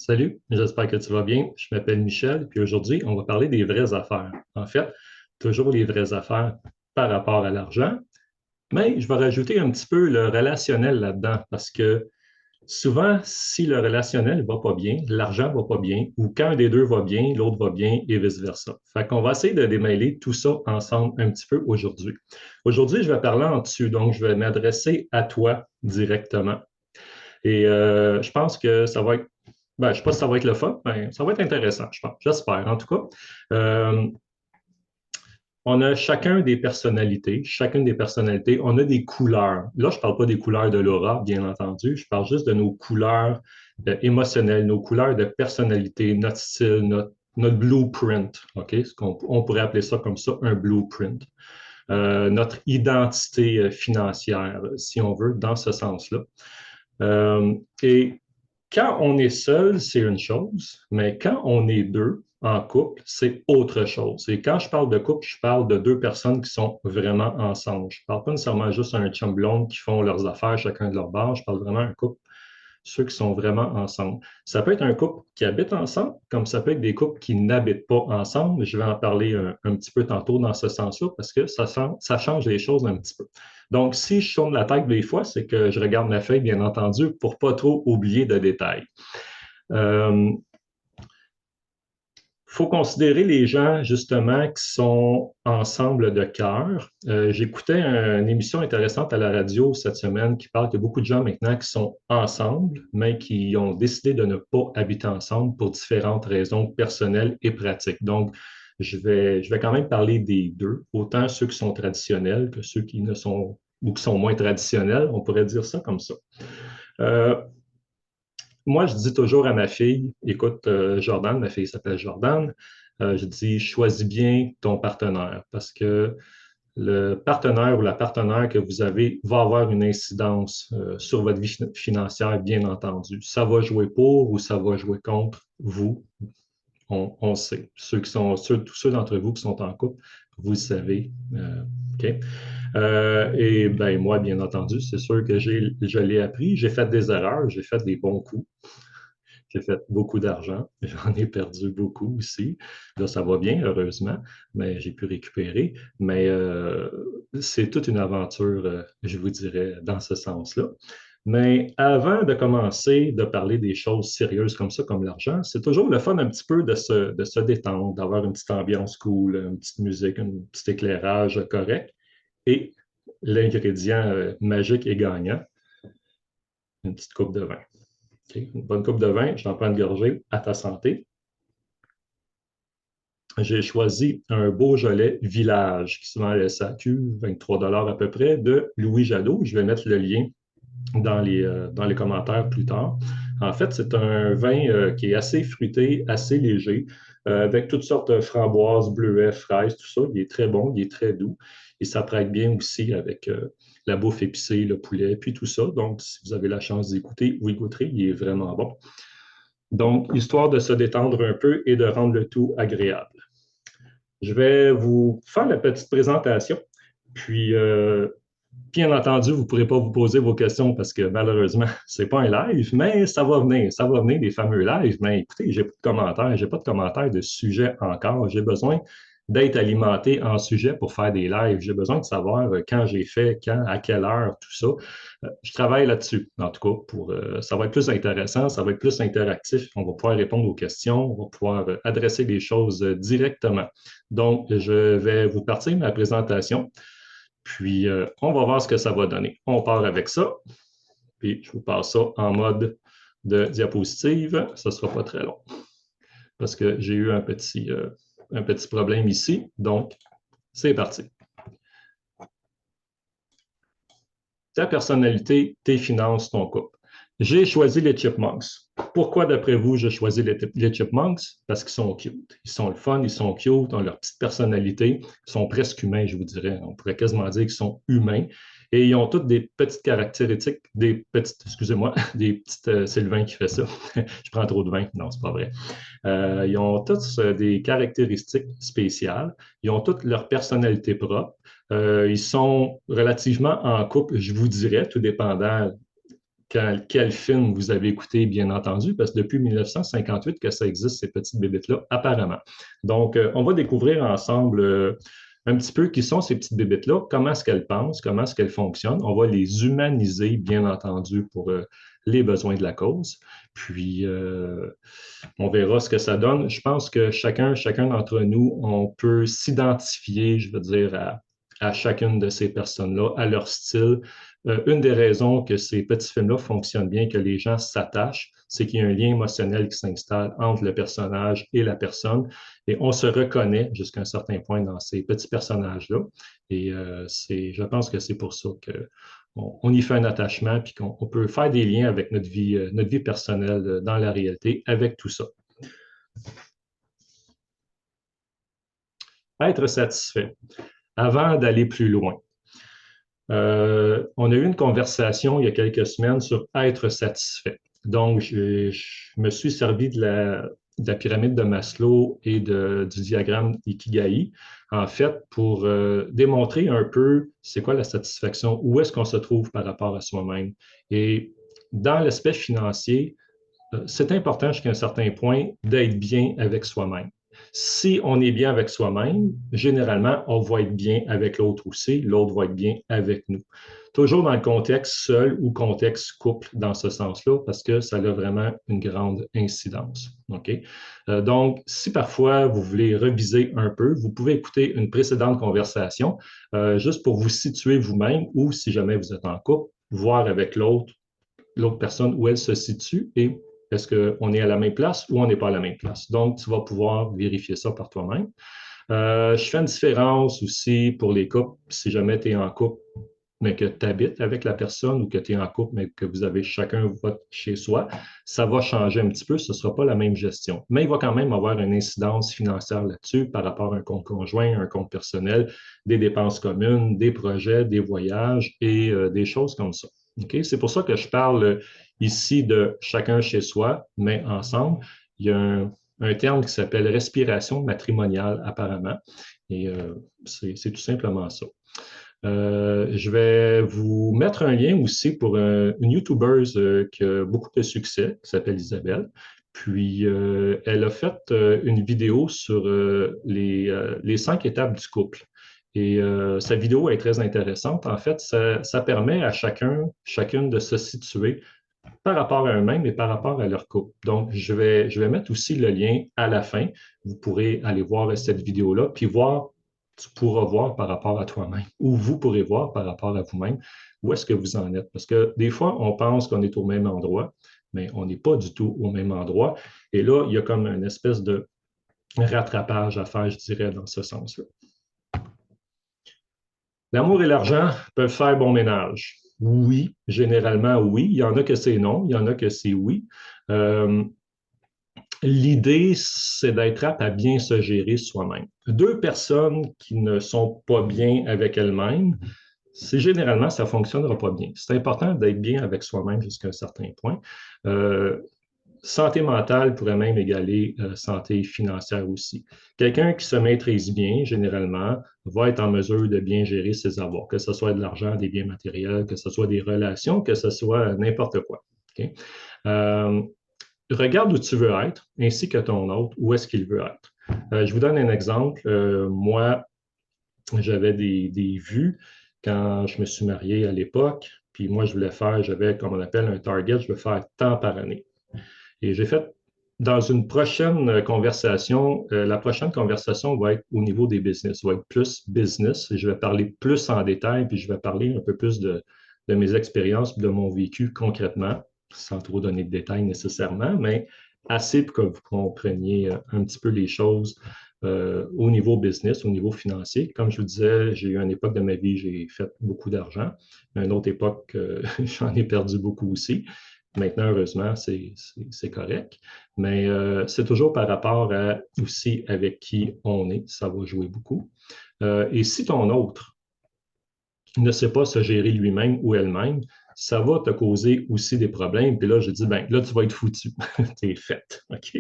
Salut, j'espère que tu vas bien. Je m'appelle Michel, puis aujourd'hui, on va parler des vraies affaires. En fait, toujours les vraies affaires par rapport à l'argent, mais je vais rajouter un petit peu le relationnel là-dedans, parce que souvent, si le relationnel va pas bien, l'argent va pas bien, ou quand un des deux va bien, l'autre va bien, et vice-versa. Fait qu'on va essayer de démêler tout ça ensemble un petit peu aujourd'hui. Aujourd'hui, je vais parler en dessus, donc je vais m'adresser à toi directement. Et je pense que ça va être, ben, je ne sais pas si ça va être le fun, mais ça va être intéressant, je pense. J'espère, en tout cas. Euh, on a chacun des personnalités, chacune des personnalités, on a des couleurs. Là, je ne parle pas des couleurs de l'aura, bien entendu, je parle juste de nos couleurs émotionnelles, nos couleurs de personnalité, notre style, notre blueprint, OK? On pourrait appeler ça comme ça, un blueprint. Notre identité financière, si on veut, dans ce sens-là. Et quand on est seul, c'est une chose, mais quand on est deux en couple, c'est autre chose. Et quand je parle de couple, je parle de deux personnes qui sont vraiment ensemble. Je ne parle pas nécessairement juste d'un chum blonde qui font leurs affaires chacun de leur bord. Je parle vraiment d'un couple, ceux qui sont vraiment ensemble. Ça peut être un couple qui habite ensemble, comme ça peut être des couples qui n'habitent pas ensemble. Je vais en parler un petit peu tantôt dans ce sens-là parce que ça change les choses un petit peu. Donc, si je tourne la tête des fois, c'est que je regarde ma feuille, bien entendu, pour pas trop oublier de détails. Euh, faut considérer les gens, justement, qui sont ensemble de cœur. J'écoutais une émission intéressante à la radio cette semaine qui parle qu'il y a beaucoup de gens maintenant qui sont ensemble, mais qui ont décidé de ne pas habiter ensemble pour différentes raisons personnelles et pratiques. Donc, je vais quand même parler des deux, autant ceux qui sont traditionnels que ceux qui ne sont ou qui sont moins traditionnels. On pourrait dire ça comme ça. Euh, Moi, je dis toujours à ma fille, écoute, Jordan, ma fille s'appelle Jordan, je dis, choisis bien ton partenaire parce que le partenaire ou la partenaire que vous avez va avoir une incidence sur votre vie financière, bien entendu. Ça va jouer pour ou ça va jouer contre vous, on sait. Tous ceux d'entre vous qui sont en couple, vous le savez. OK? Et ben, moi, bien entendu, c'est sûr que je l'ai appris. J'ai fait des erreurs, j'ai fait des bons coups. J'ai fait beaucoup d'argent. J'en ai perdu beaucoup aussi. Là, ça va bien, heureusement, mais j'ai pu récupérer. Mais c'est toute une aventure, je vous dirais, dans ce sens-là. Mais avant de commencer de parler des choses sérieuses comme ça, comme l'argent, c'est toujours le fun un petit peu de se détendre, d'avoir une petite ambiance cool, une petite musique, un petit éclairage correct. Et l'ingrédient magique et gagnant, une petite coupe de vin. Okay. Une bonne coupe de vin, je t'en prends une gorgée à ta santé. J'ai choisi un Beaujolais Village qui se vend à la SAQ, 23 à peu près, de Louis Jadot. Je vais mettre le lien dans les commentaires plus tard. En fait, c'est un vin qui est assez fruité, assez léger, avec toutes sortes de framboises, bleuets, fraises, tout ça. Il est très bon, il est très doux. Et ça pratique bien aussi avec la bouffe épicée, le poulet, puis tout ça. Donc, si vous avez la chance d'écouter, vous y goûterez, il est vraiment bon. Donc, histoire de se détendre un peu et de rendre le tout agréable. Je vais vous faire la petite présentation. Puis, bien entendu, vous ne pourrez pas vous poser vos questions parce que malheureusement, ce n'est pas un live, mais ça va venir des fameux lives. Mais écoutez, j'ai pas de commentaires, j'ai pas de commentaires de sujet encore. J'ai besoin d'être alimenté en sujet pour faire des lives. J'ai besoin de savoir quand j'ai fait, quand, à quelle heure, tout ça. Je travaille là-dessus, en tout cas, ça va être plus intéressant, ça va être plus interactif. On va pouvoir répondre aux questions, on va pouvoir adresser les choses directement. Donc, je vais vous partir ma présentation. Puis, on va voir ce que ça va donner. On part avec ça, puis je vous passe ça en mode de diapositive. Ce ne sera pas très long parce que j'ai eu un petit problème ici. Donc, c'est parti. Ta personnalité, tes finances, ton couple. J'ai choisi les Chipmunks. Pourquoi, d'après vous, j'ai choisi les Chipmunks? Parce qu'ils sont cute. Ils sont le fun, ils sont cute, ont leur petite personnalité. Ils sont presque humains, je vous dirais. On pourrait quasiment dire qu'ils sont humains. Et ils ont toutes des petites caractéristiques, excusez-moi, des petites, c'est le vin qui fait ça. Je prends trop de vin. Non, c'est pas vrai. Ils ont tous des caractéristiques spéciales. Ils ont toutes leur personnalité propre. Ils sont relativement en couple, je vous dirais, tout dépendant quel film vous avez écouté, bien entendu, parce que depuis 1958 que ça existe, ces petites bébites-là, apparemment. Donc, on va découvrir ensemble un petit peu qui sont ces petites bébites-là, comment est-ce qu'elles pensent, comment est-ce qu'elles fonctionnent. On va les humaniser, bien entendu, pour les besoins de la cause. Puis, on verra ce que ça donne. Je pense que chacun d'entre nous, on peut s'identifier, je veux dire, à chacune de ces personnes-là, à leur style. Une des raisons que ces petits films-là fonctionnent bien, que les gens s'attachent, c'est qu'il y a un lien émotionnel qui s'installe entre le personnage et la personne. Et on se reconnaît jusqu'à un certain point dans ces petits personnages-là. Et je pense que c'est pour ça qu'on y fait un attachement, puis qu'on peut faire des liens avec notre vie personnelle dans la réalité avec tout ça. Être satisfait. Avant d'aller plus loin, on a eu une conversation il y a quelques semaines sur être satisfait. Donc, je me suis servi de la pyramide de Maslow et du diagramme Ikigai, en fait, pour démontrer un peu c'est quoi la satisfaction, où est-ce qu'on se trouve par rapport à soi-même. Et dans l'aspect financier, c'est important jusqu'à un certain point d'être bien avec soi-même. Si on est bien avec soi-même, généralement, on va être bien avec l'autre aussi, l'autre va être bien avec nous. Toujours dans le contexte seul ou contexte couple dans ce sens-là, parce que ça a vraiment une grande incidence. Okay? Donc, si parfois vous voulez reviser un peu, vous pouvez écouter une précédente conversation juste pour vous situer vous-même ou si jamais vous êtes en couple, voir avec l'autre personne où elle se situe et est-ce qu'on est à la même place ou on n'est pas à la même place. Donc, tu vas pouvoir vérifier ça par toi-même. Je fais une différence aussi pour les couples. Si jamais tu es en couple, mais que tu habites avec la personne ou que tu es en couple, mais que vous avez chacun votre chez soi, ça va changer un petit peu. Ce ne sera pas la même gestion. Mais il va quand même avoir une incidence financière là-dessus par rapport à un compte conjoint, un compte personnel, des dépenses communes, des projets, des voyages et des choses comme ça. Okay? C'est pour ça que je parle ici de chacun chez soi, mais ensemble. Il y a un terme qui s'appelle respiration matrimoniale, apparemment. Et c'est tout simplement ça. Je vais vous mettre un lien aussi pour une YouTubeuse qui a beaucoup de succès, qui s'appelle Isabelle. Puis, elle a fait une vidéo sur les 5 étapes du couple. Et sa vidéo est très intéressante. En fait, ça permet à chacune de se situer par rapport à eux-mêmes et par rapport à leur couple. Donc, je vais mettre aussi le lien à la fin. Vous pourrez aller voir cette vidéo-là, puis voir, tu pourras voir par rapport à toi-même, ou vous pourrez voir par rapport à vous-même, où est-ce que vous en êtes. Parce que des fois, on pense qu'on est au même endroit, mais on n'est pas du tout au même endroit. Et là, il y a comme une espèce de rattrapage à faire, je dirais, dans ce sens-là. L'amour et l'argent peuvent faire bon ménage. Oui, généralement oui. Il y en a que c'est non, il y en a que c'est oui. L'idée, c'est d'être apte à bien se gérer soi-même. Deux personnes qui ne sont pas bien avec elles-mêmes, c'est généralement, ça ne fonctionnera pas bien. C'est important d'être bien avec soi-même jusqu'à un certain point. Santé mentale pourrait même égaler santé financière aussi. Quelqu'un qui se maîtrise bien, généralement, va être en mesure de bien gérer ses avoirs, que ce soit de l'argent, des biens matériels, que ce soit des relations, que ce soit n'importe quoi. Okay? Regarde où tu veux être, ainsi que ton autre, où est-ce qu'il veut être. Je vous donne un exemple. Moi, j'avais des vues quand je me suis marié à l'époque, puis moi, je voulais faire, j'avais, comme on appelle, un target, je veux faire tant par année. Et j'ai fait, dans une prochaine conversation, la prochaine conversation va être au niveau des business, va être plus business, et je vais parler plus en détail, puis je vais parler un peu plus de mes expériences, de mon vécu concrètement, sans trop donner de détails nécessairement, mais assez pour que vous compreniez un petit peu les choses au niveau business, au niveau financier. Comme je vous disais, j'ai eu une époque de ma vie, j'ai fait beaucoup d'argent. Une autre époque, j'en ai perdu beaucoup aussi. Maintenant, heureusement, c'est correct. Mais c'est toujours par rapport à aussi avec qui on est. Ça va jouer beaucoup. Et si ton autre ne sait pas se gérer lui-même ou elle-même, ça va te causer aussi des problèmes. Puis là, j'ai dit, ben là, tu vas être foutu. T'es fait, OK?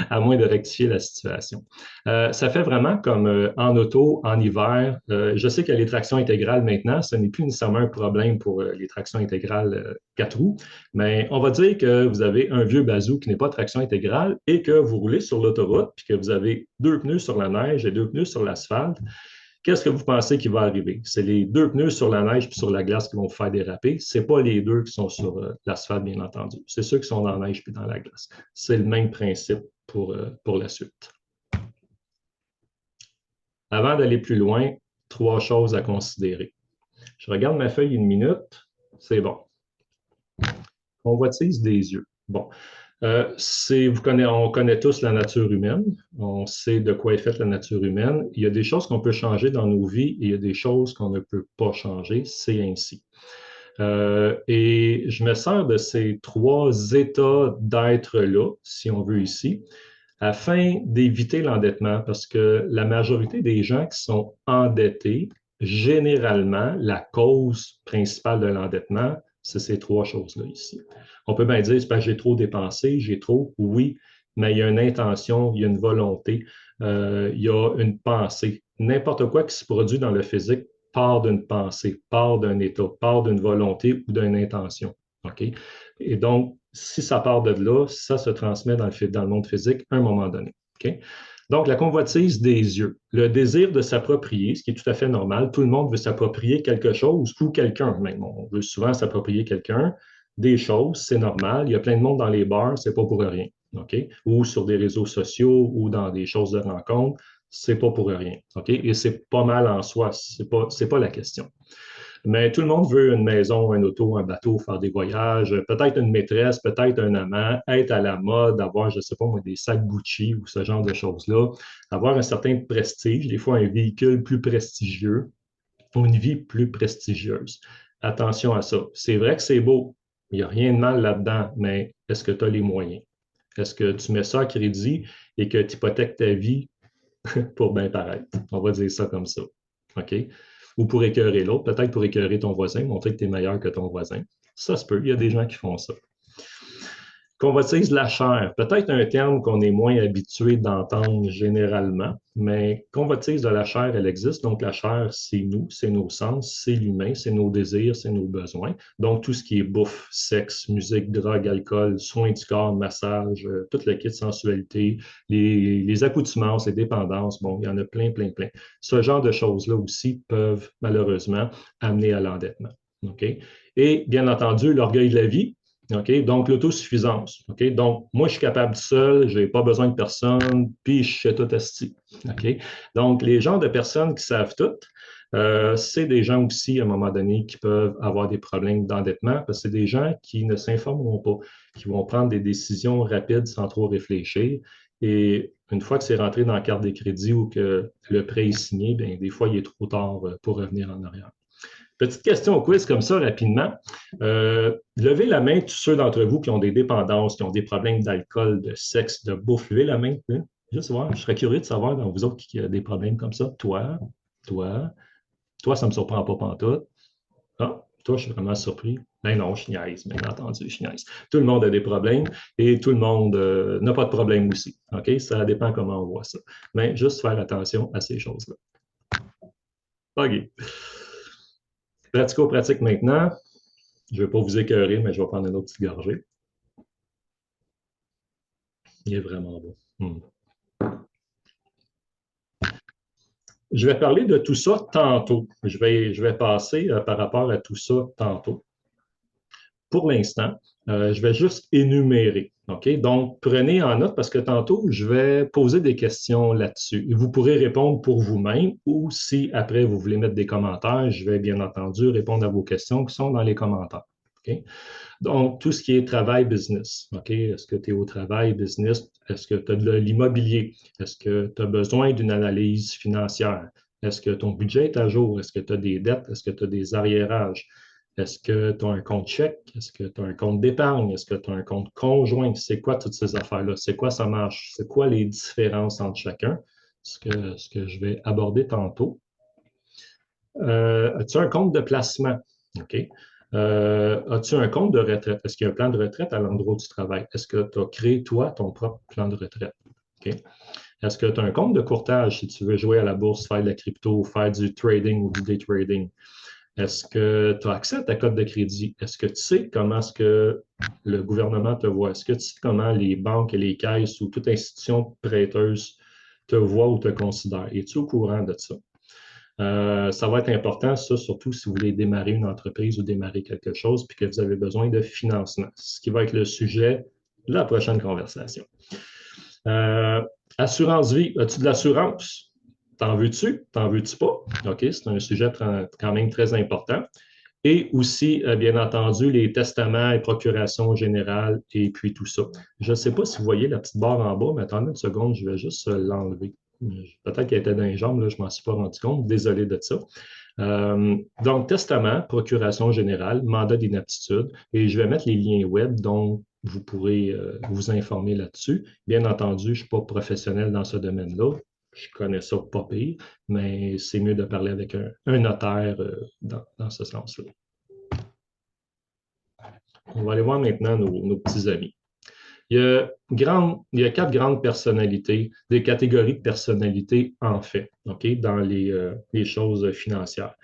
À moins de rectifier la situation. Ça fait vraiment comme en auto, en hiver. Je sais que les tractions intégrales maintenant, ce n'est plus nécessairement un problème pour les tractions intégrales 4 roues, mais on va dire que vous avez un vieux bazou qui n'est pas traction intégrale et que vous roulez sur l'autoroute, puis que vous avez 2 pneus sur la neige et 2 pneus sur l'asphalte. Qu'est-ce que vous pensez qui va arriver? C'est les 2 pneus sur la neige puis sur la glace qui vont vous faire déraper. Ce n'est pas les 2 qui sont sur l'asphalte, bien entendu. C'est ceux qui sont dans la neige puis dans la glace. C'est le même principe pour la suite. Avant d'aller plus loin, 3 choses à considérer. Je regarde ma feuille 1 minute. C'est bon. Convoitise des yeux. Bon. On connaît tous la nature humaine, on sait de quoi est faite la nature humaine. Il y a des choses qu'on peut changer dans nos vies et il y a des choses qu'on ne peut pas changer, c'est ainsi. Et je me sers de ces 3 états d'être-là, si on veut ici, afin d'éviter l'endettement, parce que la majorité des gens qui sont endettés, généralement, la cause principale de l'endettement, c'est ces 3 choses-là ici. On peut bien dire, c'est parce que j'ai trop dépensé, j'ai trop, oui, mais il y a une intention, il y a une volonté, il y a une pensée. N'importe quoi qui se produit dans le physique part d'une pensée, part d'un état, part d'une volonté ou d'une intention. OK? Et donc, si ça part de là, ça se transmet dans le monde physique à un moment donné. OK? Donc, la convoitise des yeux, le désir de s'approprier, ce qui est tout à fait normal. Tout le monde veut s'approprier quelque chose ou quelqu'un, même. On veut souvent s'approprier quelqu'un, des choses, c'est normal. Il y a plein de monde dans les bars, c'est pas pour rien. OK? Ou sur des réseaux sociaux ou dans des choses de rencontre, c'est pas pour rien. OK? Et c'est pas mal en soi, c'est pas la question. Mais tout le monde veut une maison, un auto, un bateau, faire des voyages, peut-être une maîtresse, peut-être un amant, être à la mode, avoir, je ne sais pas moi, des sacs Gucci ou ce genre de choses-là, avoir un certain prestige, des fois un véhicule plus prestigieux ou une vie plus prestigieuse. Attention à ça. C'est vrai que c'est beau, il n'y a rien de mal là-dedans, mais est-ce que tu as les moyens? Est-ce que tu mets ça à crédit et que tu hypothèques ta vie pour bien paraître? On va dire ça comme ça. OK? Ou pour écœurer l'autre, peut-être pour écœurer ton voisin, montrer que tu es meilleur que ton voisin. Ça se peut, il y a des gens qui font ça. Convoitise la chair, peut-être un terme qu'on est moins habitué d'entendre généralement, mais convoitise de la chair, elle existe. Donc, la chair, c'est nous, c'est nos sens, c'est l'humain, c'est nos désirs, c'est nos besoins. Donc, tout ce qui est bouffe, sexe, musique, drogue, alcool, soins du corps, massage, tout le kit de sensualité, les accoutumance, les dépendances, bon, il y en a plein, plein, plein. Ce genre de choses-là aussi peuvent malheureusement amener à l'endettement. OK? Et bien entendu, l'orgueil de la vie. OK? Donc, l'autosuffisance. OK? Donc, moi, je suis capable seul, je n'ai pas besoin de personne, puis je suis tout asti. OK? Donc, les genres de personnes qui savent tout, c'est des gens aussi, à un moment donné, qui peuvent avoir des problèmes d'endettement parce que c'est des gens qui ne s'informeront pas, qui vont prendre des décisions rapides sans trop réfléchir. Et une fois que c'est rentré dans la carte de crédit ou que le prêt est signé, bien, des fois, il est trop tard pour revenir en arrière. Petite question au quiz comme ça, rapidement. Levez la main, tous ceux d'entre vous qui ont des dépendances, qui ont des problèmes d'alcool, de sexe, de bouffe. Levez la main. Hein? Juste voir. Je serais curieux de savoir dans vous autres qui a des problèmes comme ça. Toi, ça ne me surprend pas pantoute. Ah, toi, je suis vraiment surpris. Ben non, je niaise, bien entendu, je niaise. Tout le monde a des problèmes et tout le monde n'a pas de problème aussi. OK? Ça dépend comment on voit ça. Mais juste faire attention à ces choses-là. OK. Pratico-pratique maintenant. Je ne vais pas vous écœurer, mais je vais prendre une autre petite gorgée. Il est vraiment bon. Je vais parler de tout ça tantôt. Je vais passer par rapport à tout ça tantôt. Pour l'instant, je vais juste énumérer. OK? Donc, prenez en note parce que tantôt, je vais poser des questions là-dessus. Et vous pourrez répondre pour vous-même ou si après vous voulez mettre des commentaires, je vais bien entendu répondre à vos questions qui sont dans les commentaires. OK? Donc, tout ce qui est travail business. OK? Est-ce que tu es au travail business? Est-ce que tu as de l'immobilier? Est-ce que tu as besoin d'une analyse financière? Est-ce que ton budget est à jour? Est-ce que tu as des dettes? Est-ce que tu as des arriérages? Est-ce que tu as un compte chèque? Est-ce que tu as un compte d'épargne? Est-ce que tu as un compte conjoint? C'est quoi toutes ces affaires-là? C'est quoi ça marche? C'est quoi les différences entre chacun? Ce que je vais aborder tantôt. As-tu un compte de placement? OK? As-tu un compte de retraite? Est-ce qu'il y a un plan de retraite à l'endroit où tu travailles? Est-ce que tu as créé, toi, ton propre plan de retraite? OK? Est-ce que tu as un compte de courtage si tu veux jouer à la bourse, faire de la crypto, faire du trading ou du day trading? Est-ce que tu as accès à ta cote de crédit? Est-ce que tu sais comment est-ce que le gouvernement te voit? Est-ce que tu sais comment les banques et les caisses ou toute institution prêteuse te voit ou te considère? Es-tu au courant de ça? Ça va être important, ça, surtout si vous voulez démarrer une entreprise ou démarrer quelque chose, puis que vous avez besoin de financement, ce qui va être le sujet de la prochaine conversation. Euh, Assurance vie, as-tu de l'assurance? T'en veux-tu? T'en veux-tu pas? OK, c'est un sujet quand même très important. Et aussi, bien entendu, les testaments et procurations générales et puis tout ça. Je ne sais pas si vous voyez la petite barre en bas, mais attendez une seconde, je vais juste l'enlever. Peut-être qu'elle était dans les jambes, là, je ne m'en suis pas rendu compte. Désolé de ça. Donc, testament, procuration générale, mandat d'inaptitude, et je vais mettre les liens web, donc vous pourrez vous informer là-dessus. Bien entendu, je ne suis pas professionnel dans ce domaine-là. Je connais ça pas pire, mais c'est mieux de parler avec un notaire dans ce sens-là. On va aller voir maintenant nos petits amis. Il y a 4 grandes personnalités, des catégories de personnalités en fait, OK, dans les choses financières.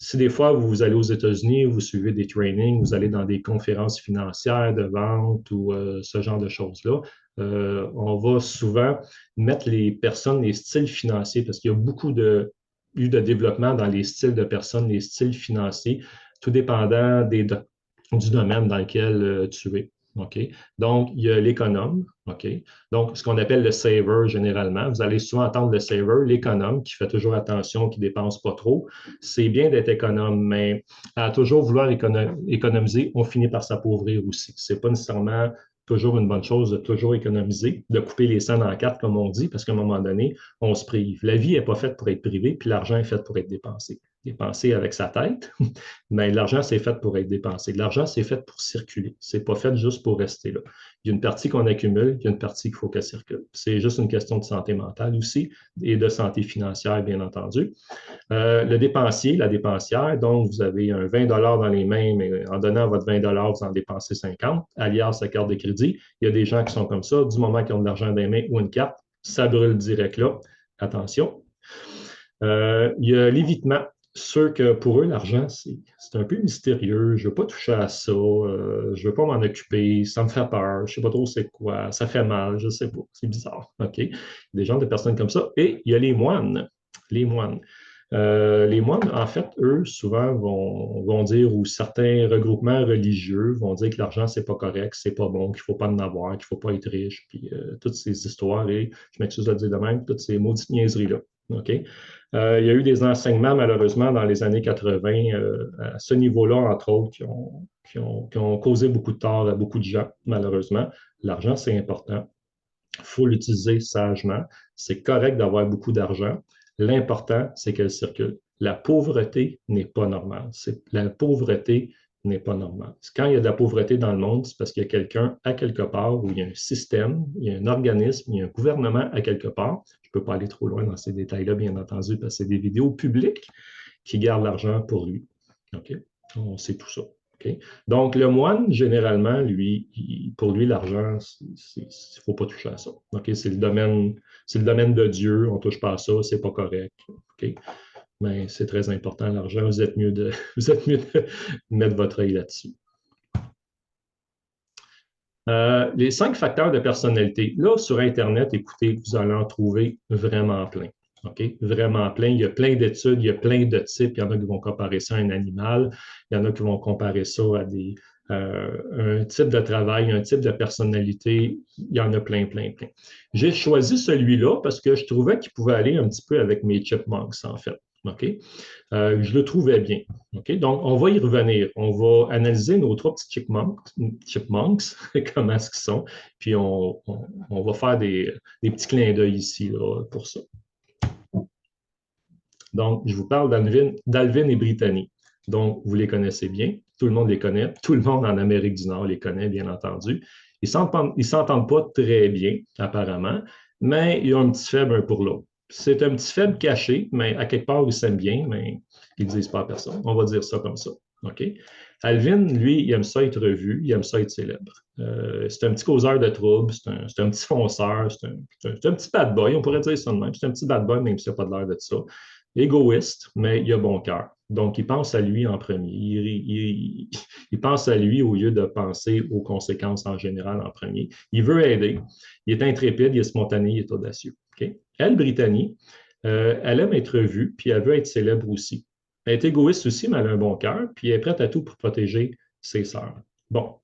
Si des fois vous allez aux États-Unis, vous suivez des trainings, vous allez dans des conférences financières de vente ou ce genre de choses-là, on va souvent mettre les personnes, les styles financiers, parce qu'il y a beaucoup eu de développement dans les styles de personnes, les styles financiers, tout dépendant du domaine dans lequel tu es. OK? Donc, il y a l'économe, OK? Donc, ce qu'on appelle le saver généralement. Vous allez souvent entendre le saver, l'économe, qui fait toujours attention, qui ne dépense pas trop. C'est bien d'être économe, mais à toujours vouloir économiser, on finit par s'appauvrir aussi. Ce n'est pas nécessairement toujours une bonne chose de toujours économiser, de couper les cents en quatre, comme on dit, parce qu'à un moment donné, on se prive. La vie n'est pas faite pour être privée, puis l'argent est fait pour être dépensé. Dépensé avec sa tête, mais l'argent, c'est fait pour être dépensé. L'argent, c'est fait pour circuler. C'est pas fait juste pour rester là. Il y a une partie qu'on accumule, il y a une partie qu'il faut qu'elle circule. C'est juste une question de santé mentale aussi et de santé financière, bien entendu. Le dépensier, la dépensière, donc vous avez un 20 dans les mains, mais en donnant votre 20 vous en dépensez 50, alias la carte de crédit. Il y a des gens qui sont comme ça. Du moment qu'ils ont de l'argent dans les mains ou une carte, ça brûle direct là. Attention. Il y a l'évitement. Ceux que pour eux, l'argent, c'est un peu mystérieux. Je ne veux pas toucher à ça. Je ne veux pas m'en occuper. Ça me fait peur. Je ne sais pas trop c'est quoi. Ça fait mal. Je ne sais pas. C'est bizarre. OK? Il y a des gens, de personnes comme ça. Et il y a les moines. Les moines. Les moines, en fait, eux, souvent vont dire, ou certains regroupements religieux vont dire que l'argent, c'est pas correct, c'est pas bon, qu'il faut pas en avoir, qu'il faut pas être riche, puis toutes ces histoires, et je m'excuse de le dire de même, toutes ces maudites niaiseries-là. OK? Il y a eu des enseignements, malheureusement, dans les années 80, à ce niveau-là, entre autres, qui ont causé beaucoup de tort à beaucoup de gens, malheureusement. L'argent, c'est important. Il faut l'utiliser sagement. C'est correct d'avoir beaucoup d'argent. L'important, c'est qu'elle circule. La pauvreté n'est pas normale. La pauvreté n'est pas normale. Quand il y a de la pauvreté dans le monde, c'est parce qu'il y a quelqu'un à quelque part où il y a un système, il y a un organisme, il y a un gouvernement à quelque part. Je ne peux pas aller trop loin dans ces détails-là, bien entendu, parce que c'est des vidéos publiques qui gardent l'argent pour lui. OK? On sait tout ça. Okay? Donc, le moine, généralement, pour lui, l'argent, il ne faut pas toucher à ça. Okay? C'est le domaine de Dieu, on ne touche pas à ça, c'est pas correct. Okay? Mais c'est très important, l'argent, vous êtes mieux de mettre votre œil là-dessus. Les 5 facteurs de personnalité. Là, sur Internet, écoutez, vous allez en trouver vraiment plein. OK? Vraiment plein. Il y a plein d'études, il y a plein de types. Il y en a qui vont comparer ça à un animal. Il y en a qui vont comparer ça à un type de travail, un type de personnalité. Il y en a plein, plein, plein. J'ai choisi celui-là parce que je trouvais qu'il pouvait aller un petit peu avec mes chipmunks, en fait. OK? Je le trouvais bien. OK? Donc, on va y revenir. On va analyser nos 3 petits chipmunks comment est-ce qu'ils sont, puis on va faire des petits clins d'œil ici là, pour ça. Donc, je vous parle d'Alvin et Brittany. Donc, vous les connaissez bien. Tout le monde les connaît. Tout le monde en Amérique du Nord les connaît, bien entendu. Ils ne s'entendent pas très bien, apparemment, mais ils ont un petit faible un pour l'autre. C'est un petit faible caché, mais à quelque part, ils s'aiment bien, mais ils ne disent pas à personne. On va dire ça comme ça. OK? Alvin, lui, il aime ça être vu, il aime ça être célèbre. C'est un petit causeur de troubles, c'est un petit fonceur, c'est un petit bad boy, on pourrait dire ça de même. C'est un petit bad boy, même s'il n'a pas l'air de ça. Égoïste, mais il a bon cœur. Donc, il pense à lui en premier. Il pense à lui au lieu de penser aux conséquences en général en premier. Il veut aider. Il est intrépide, il est spontané, il est audacieux. Okay? Elle, Brittany, elle aime être vue, puis elle veut être célèbre aussi. Elle est égoïste aussi, mais elle a un bon cœur, puis elle est prête à tout pour protéger ses sœurs. Bon,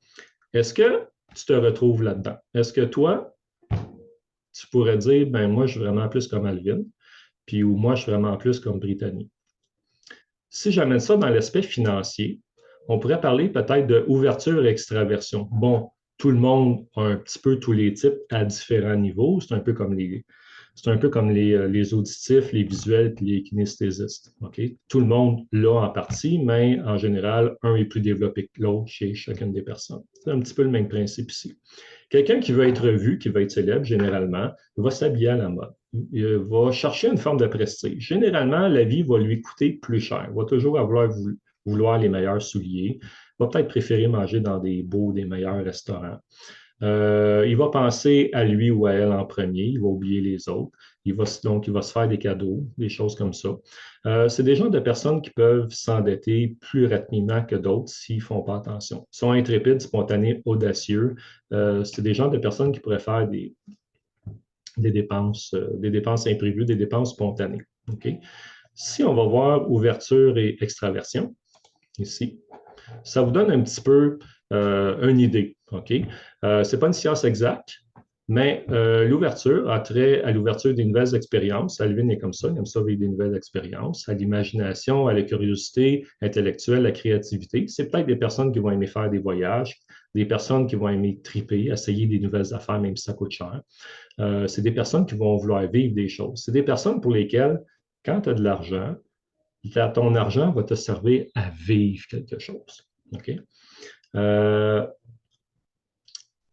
est-ce que tu te retrouves là-dedans? Est-ce que toi, tu pourrais dire, ben moi, je suis vraiment plus comme Alvin, puis ou moi, je suis vraiment plus comme Brittany? Si j'amène ça dans l'aspect financier, on pourrait parler peut-être d'ouverture et extraversion. Bon, tout le monde a un petit peu tous les types à différents niveaux. C'est un peu comme les auditifs, les visuels et les kinesthésistes. Okay? Tout le monde l'a en partie, mais en général, un est plus développé que l'autre chez chacune des personnes. C'est un petit peu le même principe ici. Quelqu'un qui veut être vu, qui veut être célèbre, généralement, va s'habiller à la mode. Il va chercher une forme de prestige. Généralement, la vie va lui coûter plus cher. Il va toujours vouloir les meilleurs souliers. Il va peut-être préférer manger dans des beaux, des meilleurs restaurants. Il va penser à lui ou à elle en premier, il va oublier les autres. Donc, il va se faire des cadeaux, des choses comme ça. C'est des genres de personnes qui peuvent s'endetter plus rapidement que d'autres s'ils ne font pas attention. Ils sont intrépides, spontanés, audacieux. C'est des genres de personnes qui pourraient faire des dépenses imprévues, des dépenses spontanées. Okay? Si on va voir ouverture et extraversion, ici, ça vous donne un petit peu une idée. Okay? Ce n'est pas une science exacte, mais l'ouverture a trait à l'ouverture des nouvelles expériences. Alvin est comme ça, il aime ça vivre des nouvelles expériences, à l'imagination, à la curiosité intellectuelle, la créativité. C'est peut-être des personnes qui vont aimer faire des voyages, des personnes qui vont aimer triper, essayer des nouvelles affaires, même si ça coûte cher. C'est des personnes qui vont vouloir vivre des choses. C'est des personnes pour lesquelles, quand tu as de l'argent, ton argent va te servir à vivre quelque chose. OK?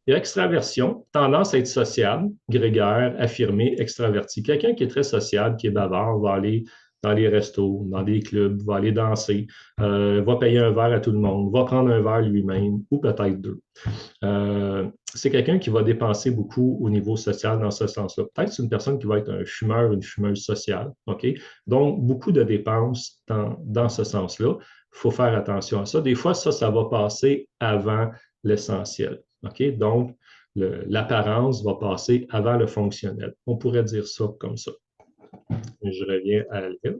Et extraversion, tendance à être sociable, grégaire, affirmé, extraverti. Quelqu'un qui est très sociable, qui est bavard, va aller dans les restos, dans des clubs, va aller danser, va payer un verre à tout le monde, va prendre un verre lui-même ou peut-être deux. C'est quelqu'un qui va dépenser beaucoup au niveau social dans ce sens-là. Peut-être c'est une personne qui va être un fumeur, une fumeuse sociale. OK? Donc, beaucoup de dépenses dans ce sens-là. Il faut faire attention à ça. Des fois, ça va passer avant l'essentiel. OK? Donc, l'apparence va passer avant le fonctionnel. On pourrait dire ça comme ça. Je reviens à Alvin.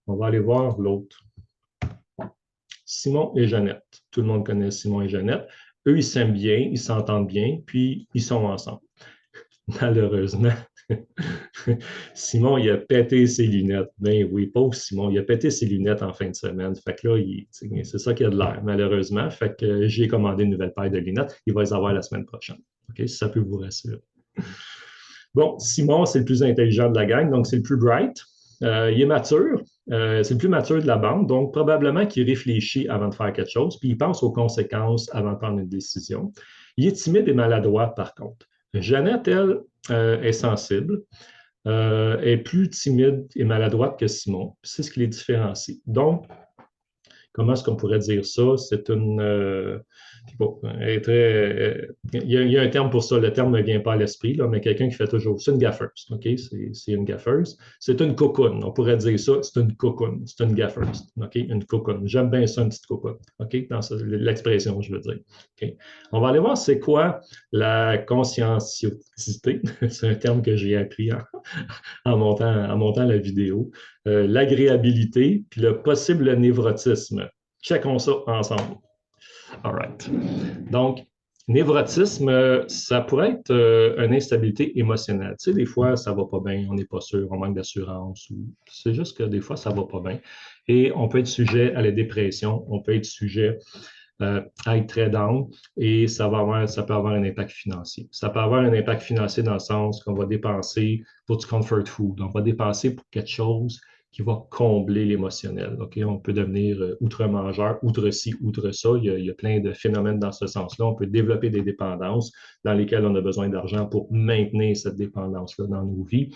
On va aller voir l'autre. Simon et Jeannette. Tout le monde connaît Simon et Jeannette. Eux, ils s'aiment bien, ils s'entendent bien, puis ils sont ensemble. Malheureusement, Simon, il a pété ses lunettes. Ben oui, pauvre Simon, il a pété ses lunettes en fin de semaine. Fait que là, c'est ça qu'il a de l'air, malheureusement. Fait que j'ai commandé une nouvelle paire de lunettes. Il va les avoir la semaine prochaine. OK, si ça peut vous rassurer. Bon, Simon, c'est le plus intelligent de la gang, donc c'est le plus bright. Il est mature, c'est le plus mature de la bande, donc probablement qu'il réfléchit avant de faire quelque chose, puis il pense aux conséquences avant de prendre une décision. Il est timide et maladroit, par contre. Jeannette, elle, est sensible, est plus timide et maladroite que Simon. C'est ce qui les différencie. Donc, comment est-ce qu'on pourrait dire ça? C'est une... bon, il y a un terme pour ça, le terme ne vient pas à l'esprit, là, mais quelqu'un qui fait toujours... C'est une gaffeuse, OK? C'est une gaffeuse. C'est une cocoon, on pourrait dire ça, c'est une cocoon, c'est une gaffeuse, OK? Une cocoon. J'aime bien ça, une petite cocoon, OK? Dans l'expression, je veux dire. Okay? On va aller voir c'est quoi la conscienciosité. C'est un terme que j'ai appris en montant la vidéo. L'agréabilité, puis le possible névrotisme. Checkons ça ensemble. All right. Donc, névrotisme, ça pourrait être une instabilité émotionnelle. Tu sais, des fois, ça ne va pas bien, on n'est pas sûr, on manque d'assurance. C'est juste que des fois, ça ne va pas bien. Et on peut être sujet à la dépression, on peut être sujet à être très down et ça peut avoir un impact financier. Ça peut avoir un impact financier dans le sens qu'on va dépenser pour du comfort food, on va dépenser pour quelque chose qui va combler l'émotionnel. Okay? On peut devenir outre-mangeur, outre ci, outre ça. Il y a plein de phénomènes dans ce sens-là. On peut développer des dépendances dans lesquelles on a besoin d'argent pour maintenir cette dépendance-là dans nos vies.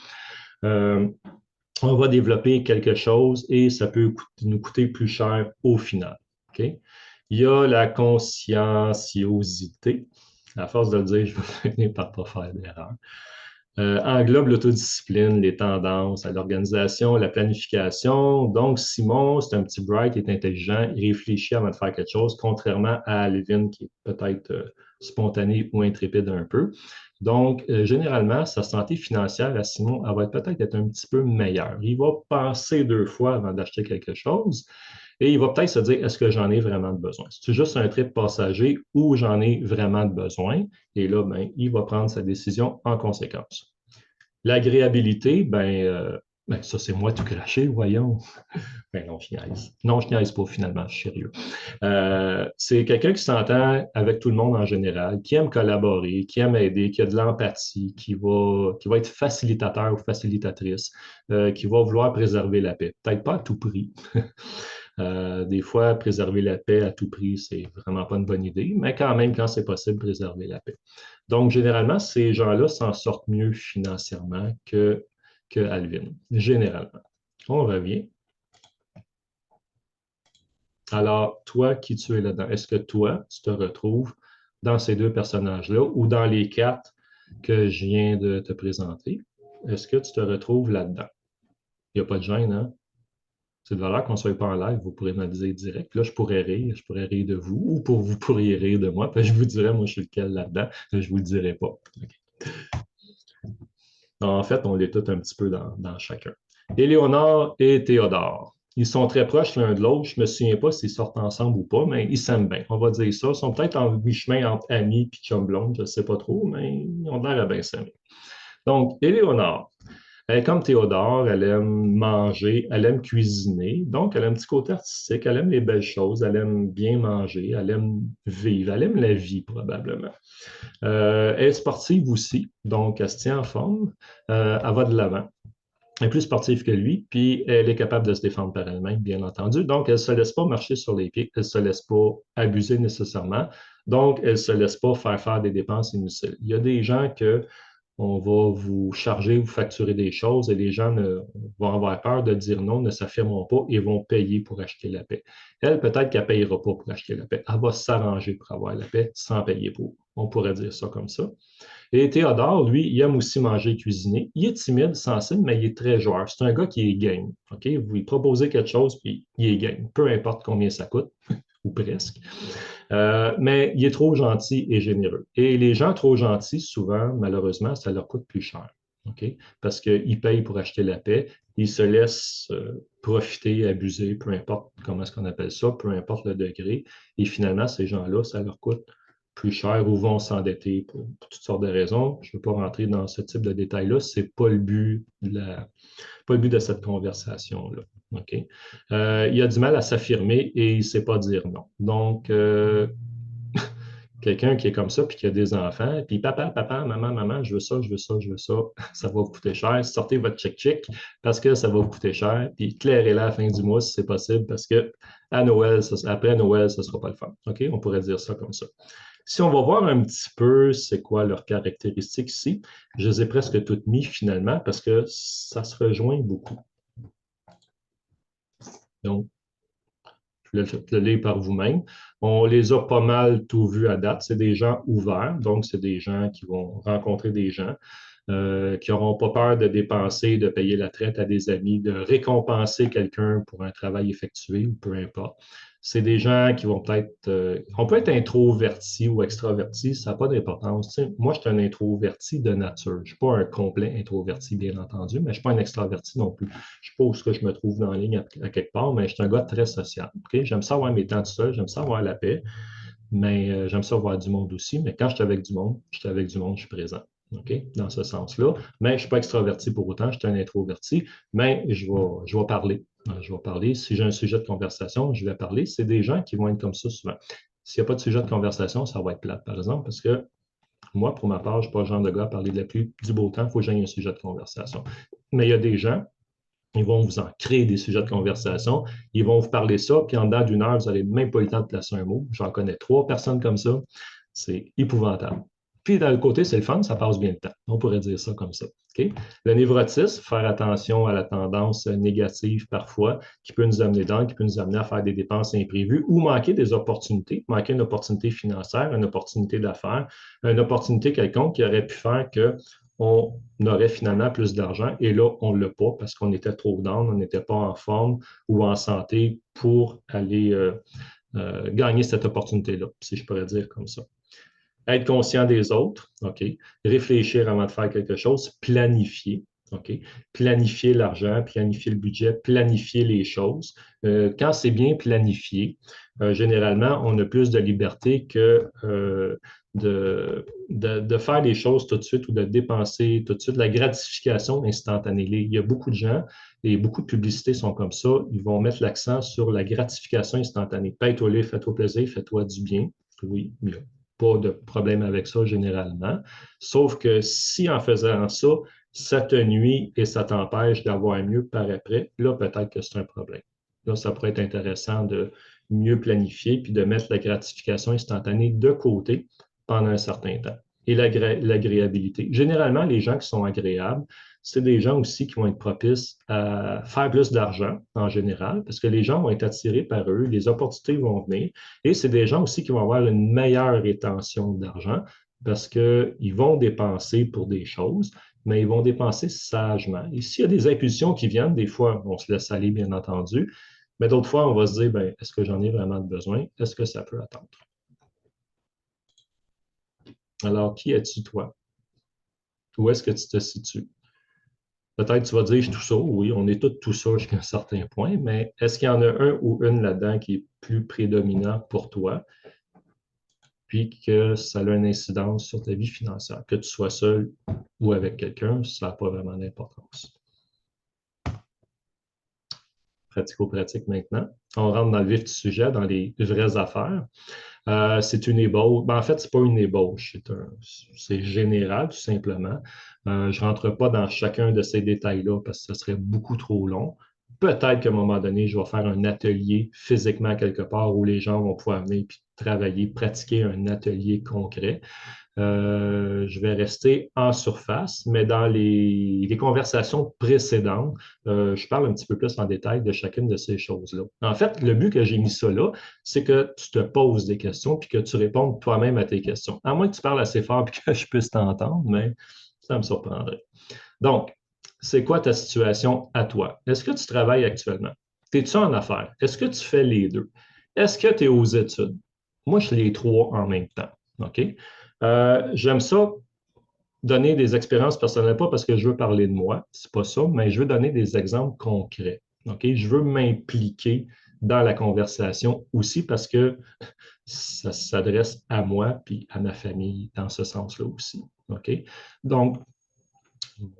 on va développer quelque chose et ça peut nous coûter plus cher au final. Okay? Il y a la conscienciosité. À force de le dire, je vais finir par ne pas faire d'erreur. Englobe l'autodiscipline, les tendances, l'organisation, la planification. Donc, Simon, c'est un petit bright, il est intelligent, il réfléchit avant de faire quelque chose, contrairement à Alvin, qui est peut-être spontané ou intrépide un peu. Donc, généralement, sa santé financière à Simon, elle va peut-être être un petit peu meilleure. Il va penser 2 fois avant d'acheter quelque chose. Et il va peut-être se dire, est-ce que j'en ai vraiment besoin? C'est juste un trip passager ou j'en ai vraiment besoin? Et là, ben, il va prendre sa décision en conséquence. L'agréabilité, ben, ça, c'est moi tout craché, voyons. Ben non, je niaise. Non, je niaise pas finalement, je suis sérieux. C'est quelqu'un qui s'entend avec tout le monde en général, qui aime collaborer, qui aime aider, qui a de l'empathie, qui va être facilitateur ou facilitatrice, qui va vouloir préserver la paix. Peut-être pas à tout prix. Des fois, préserver la paix à tout prix, c'est vraiment pas une bonne idée, mais quand même, quand c'est possible, préserver la paix. Donc, généralement, ces gens-là s'en sortent mieux financièrement que Alvin, généralement. On revient. Alors, toi, qui tu es là-dedans? Est-ce que toi, tu te retrouves dans ces 2 personnages-là ou dans les 4 que je viens de te présenter? Est-ce que tu te retrouves là-dedans? Il n'y a pas de gêne, hein? C'est de valeur qu'on ne soit pas en live, vous pourrez me le dire direct. Là, je pourrais rire de vous, ou vous pourriez rire de moi, puis je vous dirais, moi, je suis lequel là-dedans, je ne vous le dirai pas. Okay. En fait, on les tout un petit peu dans chacun. Éléonore et Théodore. Ils sont très proches l'un de l'autre. Je ne me souviens pas s'ils sortent ensemble ou pas, mais ils s'aiment bien. On va dire ça. Ils sont peut-être en mi-chemin entre amis et chum blonde, je ne sais pas trop, mais ils ont l'air à bien s'aimer. Donc, Éléonore, elle est comme Théodore, elle aime manger, elle aime cuisiner, donc elle a un petit côté artistique, elle aime les belles choses, elle aime bien manger, elle aime vivre, elle aime la vie probablement. Elle est sportive aussi, donc elle se tient en forme, elle va de l'avant. Elle est plus sportive que lui, puis elle est capable de se défendre par elle-même, bien entendu. Donc, elle ne se laisse pas marcher sur les pieds, elle ne se laisse pas abuser nécessairement. Donc, elle ne se laisse pas faire des dépenses inutiles. Il y a des gens que on va vous charger, vous facturer des choses et les gens vont avoir peur de dire non, ne s'affirmeront pas et vont payer pour acheter la paix. Elle, peut-être qu'elle ne payera pas pour acheter la paix. Elle va s'arranger pour avoir la paix sans payer pour. On pourrait dire ça comme ça. Et Théodore, lui, il aime aussi manger et cuisiner. Il est timide, sensible, mais il est très joueur. C'est un gars qui est game. Okay? Vous lui proposez quelque chose, puis il est game. Peu importe combien ça coûte, ou presque. Mais il est trop gentil et généreux. Et les gens trop gentils, souvent, malheureusement, ça leur coûte plus cher. Okay? Parce qu'ils payent pour acheter la paix, ils se laissent profiter, abuser, peu importe comment est-ce qu'on appelle ça, peu importe le degré. Et finalement, ces gens-là, ça leur coûte plus cher ou vont s'endetter pour toutes sortes de raisons. Je ne veux pas rentrer dans ce type de détails-là. Ce n'est pas le but pas le but de cette conversation-là. Okay? Il a du mal à s'affirmer et il ne sait pas dire non. Donc, quelqu'un qui est comme ça, puis qui a des enfants, puis papa, maman, je veux ça, je veux ça, je veux ça, ça va vous coûter cher. Sortez votre check-check parce que ça va vous coûter cher, puis clairez-la à la fin du mois si c'est possible, parce que à Noël, après Noël, ce ne sera pas le fun. OK? On pourrait dire ça comme ça. Si on va voir un petit peu c'est quoi leurs caractéristiques ici, je les ai presque toutes mis finalement parce que ça se rejoint beaucoup. Donc, je le lire par vous-même. On les a pas mal tout vus à date. C'est des gens ouverts, donc c'est des gens qui vont rencontrer des gens, qui n'auront pas peur de dépenser, de payer la traite à des amis, de récompenser quelqu'un pour un travail effectué ou peu importe. C'est des gens qui vont peut-être... on peut être introverti ou extraverti, ça n'a pas d'importance. Tu sais, moi, je suis un introverti de nature. Je ne suis pas un complet introverti, bien entendu, mais je ne suis pas un extraverti non plus. Je ne sais pas où ce que je me trouve dans la ligne à quelque part, mais je suis un gars très social. Okay? J'aime ça avoir mes temps tout seul, j'aime ça avoir la paix, mais j'aime ça voir du monde aussi. Mais quand je suis avec du monde, je suis présent. Okay? Dans ce sens-là. Mais je ne suis pas extraverti pour autant, je suis un introverti, mais je vais parler. Je vais parler. Si j'ai un sujet de conversation, je vais parler. C'est des gens qui vont être comme ça souvent. S'il n'y a pas de sujet de conversation, ça va être plate, par exemple, parce que moi, pour ma part, je ne suis pas le genre de gars à parler de la pluie, du beau temps, il faut que j'aie un sujet de conversation. Mais il y a des gens, ils vont vous en créer des sujets de conversation, ils vont vous parler ça, puis en dedans d'1 heure, vous n'avez même pas eu le temps de placer un mot. J'en connais 3 personnes comme ça. C'est épouvantable. Puis, d'un côté, c'est le fun, ça passe bien le temps. On pourrait dire ça comme ça. OK? Le névrotisme, faire attention à la tendance négative parfois, qui peut nous amener qui peut nous amener à faire des dépenses imprévues ou manquer des opportunités, manquer une opportunité financière, une opportunité d'affaires, une opportunité quelconque qui aurait pu faire qu'on aurait finalement plus d'argent et là, on ne l'a pas parce qu'on était trop down, on n'était pas en forme ou en santé pour aller gagner cette opportunité-là, si je pourrais dire comme ça. Être conscient des autres, OK. Réfléchir avant de faire quelque chose, planifier, OK. Planifier l'argent, planifier le budget, planifier les choses. Quand c'est bien planifié, généralement, on a plus de liberté que de faire les choses tout de suite ou de dépenser tout de suite. La gratification instantanée. Il y a beaucoup de gens et beaucoup de publicités sont comme ça. Ils vont mettre l'accent sur la gratification instantanée. Paye-toi le, fais-toi plaisir, fais-toi du bien. Oui, mieux pas de problème avec ça généralement. Sauf que si en faisant ça, ça te nuit et ça t'empêche d'avoir mieux par après, là, peut-être que c'est un problème. Là, ça pourrait être intéressant de mieux planifier puis de mettre la gratification instantanée de côté pendant un certain temps. Et l'agréabilité. Généralement, les gens qui sont agréables, c'est des gens aussi qui vont être propices à faire plus d'argent en général, parce que les gens vont être attirés par eux, les opportunités vont venir, et c'est des gens aussi qui vont avoir une meilleure rétention d'argent parce qu'ils vont dépenser pour des choses, mais ils vont dépenser sagement. Et s'il y a des impulsions qui viennent, des fois, on se laisse aller, bien entendu, mais d'autres fois, on va se dire, ben, est-ce que j'en ai vraiment besoin? Est-ce que ça peut attendre? Alors, qui es-tu, toi? Où est-ce que tu te situes? Peut-être tu vas dire, je suis tout ça. Oui, on est tous tout ça jusqu'à un certain point, mais est-ce qu'il y en a un ou une là-dedans qui est plus prédominant pour toi, puis que ça a une incidence sur ta vie financière? Que tu sois seul ou avec quelqu'un, ça n'a pas vraiment d'importance. Pratico-pratique maintenant. On rentre dans le vif du sujet, dans les vraies affaires. C'est une ébauche. Ben, en fait, ce n'est pas une ébauche, c'est général, tout simplement. Je ne rentre pas dans chacun de ces détails-là parce que ce serait beaucoup trop long. Peut-être qu'à un moment donné, je vais faire un atelier physiquement quelque part où les gens vont pouvoir venir puis travailler, pratiquer un atelier concret. Je vais rester en surface, mais dans les conversations précédentes, je parle un petit peu plus en détail de chacune de ces choses-là. En fait, le but que j'ai mis ça là, c'est que tu te poses des questions puis que tu répondes toi-même à tes questions. À moins que tu parles assez fort et que je puisse t'entendre, mais ça me surprendrait. Donc, c'est quoi ta situation à toi? Est-ce que tu travailles actuellement? Es-tu en affaires? Est-ce que tu fais les deux? Est-ce que tu es aux études? Moi, je fais les trois en même temps. OK? J'aime ça donner des expériences personnelles, pas parce que je veux parler de moi, c'est pas ça, mais je veux donner des exemples concrets. OK? Je veux m'impliquer dans la conversation aussi parce que ça s'adresse à moi puis à ma famille dans ce sens-là aussi. OK? Donc,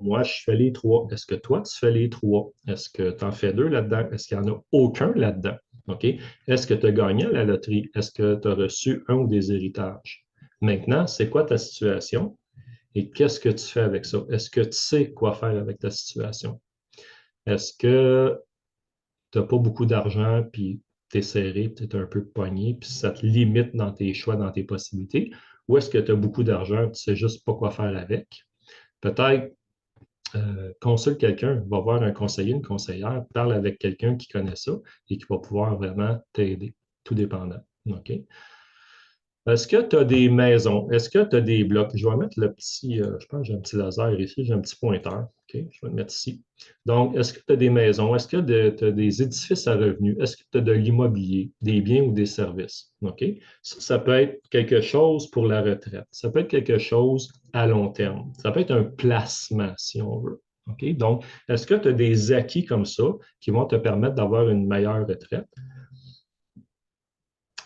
moi, je fais les trois. Est-ce que toi, tu fais les trois? Est-ce que tu en fais deux là-dedans? Est-ce qu'il n'y en a aucun là-dedans? OK? Est-ce que tu as gagné à la loterie? Est-ce que tu as reçu un ou des héritages? Maintenant, c'est quoi ta situation et qu'est-ce que tu fais avec ça? Est-ce que tu sais quoi faire avec ta situation? Est-ce que tu n'as pas beaucoup d'argent puis tu es serré, tu es un peu pogné, puis ça te limite dans tes choix, dans tes possibilités? Ou est-ce que tu as beaucoup d'argent, tu ne sais juste pas quoi faire avec? Peut-être consulte quelqu'un, va voir un conseiller, une conseillère, parle avec quelqu'un qui connaît ça et qui va pouvoir vraiment t'aider, tout dépendant. OK? Est-ce que tu as des maisons? Est-ce que tu as des blocs? Je vais mettre le petit, je pense que j'ai un petit laser ici, j'ai un petit pointeur. OK? Je vais le mettre ici. Donc, est-ce que tu as des maisons? Est-ce que tu as des édifices à revenus? Est-ce que tu as de l'immobilier, des biens ou des services? OK? Ça peut être quelque chose pour la retraite. Ça peut être quelque chose à long terme. Ça peut être un placement, si on veut. OK? Donc, est-ce que tu as des acquis comme ça qui vont te permettre d'avoir une meilleure retraite?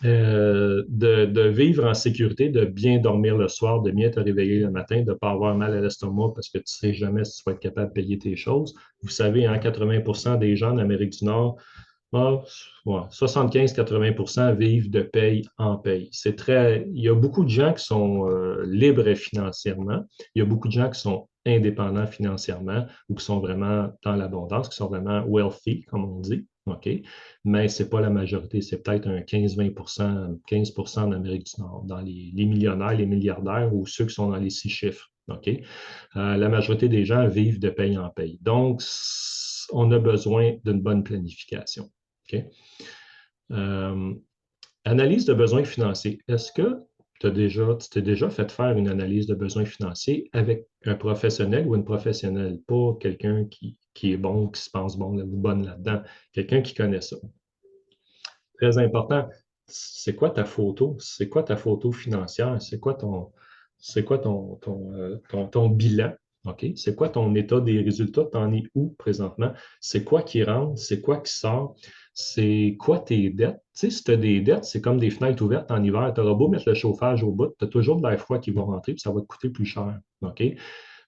De vivre en sécurité, de bien dormir le soir, de bien te réveiller le matin, de ne pas avoir mal à l'estomac parce que tu ne sais jamais si tu vas être capable de payer tes choses. Vous savez, hein, 80% des gens en Amérique du Nord, 75-80% vivent de paye en paye. Il y a beaucoup de gens qui sont libres financièrement. Il y a beaucoup de gens qui sont indépendants financièrement ou qui sont vraiment dans l'abondance, qui sont vraiment wealthy, comme on dit. OK? Mais ce n'est pas la majorité, c'est peut-être un 15-20 15 en Amérique du Nord, dans les millionnaires, les milliardaires ou ceux qui sont dans les 6 chiffres. OK? La majorité des gens vivent de paye en paye. Donc, on a besoin d'une bonne planification. OK? Euh, Analyse de besoins financiers. Est-ce que tu t'es déjà fait faire une analyse de besoins financiers avec un professionnel ou une professionnelle, pas quelqu'un qui est bon, qui se pense bon ou bonne là-dedans, quelqu'un qui connaît ça. Très important, c'est quoi ta photo? C'est quoi ta photo financière? C'est quoi ton bilan? OK? C'est quoi ton état des résultats? T'en es où présentement? C'est quoi qui rentre? C'est quoi qui sort? C'est quoi tes dettes? Tu sais, si tu as des dettes, c'est comme des fenêtres ouvertes en hiver. Tu auras beau mettre le chauffage au bout, tu as toujours de l'air froid qui va rentrer, puis ça va te coûter plus cher. OK?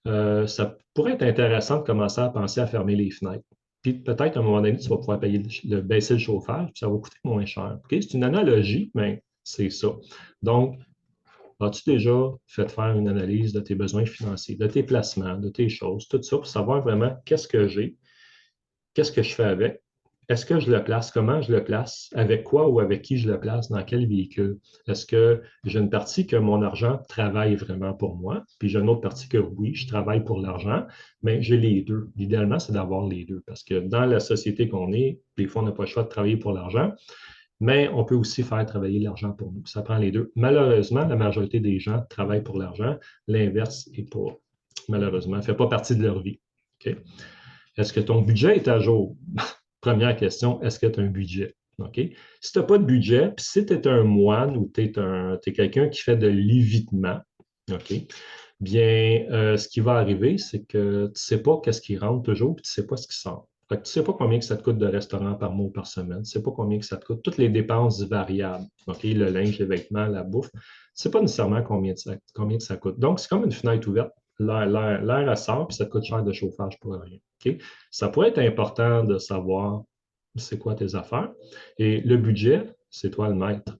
Ça pourrait être intéressant de commencer à penser à fermer les fenêtres. Puis peut-être à un moment donné, tu vas pouvoir baisser le chauffage, puis ça va coûter moins cher. OK? C'est une analogie, mais c'est ça. Donc, as-tu déjà fait faire une analyse de tes besoins financiers, de tes placements, de tes choses, tout ça, pour savoir vraiment qu'est-ce que j'ai, qu'est-ce que je fais avec, est-ce que je le place, comment je le place, avec quoi ou avec qui je le place, dans quel véhicule? Est-ce que j'ai une partie que mon argent travaille vraiment pour moi, puis j'ai une autre partie que oui, je travaille pour l'argent, mais j'ai les deux. L'idéalement, c'est d'avoir les deux, parce que dans la société qu'on est, des fois, on n'a pas le choix de travailler pour l'argent, mais on peut aussi faire travailler l'argent pour nous. Ça prend les deux. Malheureusement, la majorité des gens travaillent pour l'argent. L'inverse n'est pas, malheureusement, ne fait pas partie de leur vie. OK? Est-ce que ton budget est à jour? Première question, est-ce que tu as un budget? OK? Si tu n'as pas de budget, puis si tu es un moine ou tu es quelqu'un qui fait de l'évitement, OK? Bien, ce qui va arriver, c'est que tu ne sais pas qu'est-ce qui rentre toujours, puis tu ne sais pas ce qui sort. Fait que tu ne sais pas combien que ça te coûte de restaurant par mois ou par semaine. Tu ne sais pas combien que ça te coûte. Toutes les dépenses variables, OK? Le linge, les vêtements, la bouffe. Tu ne sais pas nécessairement combien que ça coûte. Donc, c'est comme une fenêtre ouverte. L'air, elle sort, puis ça te coûte cher de chauffage pour rien. OK? Ça pourrait être important de savoir c'est quoi tes affaires. Et le budget, c'est toi le maître.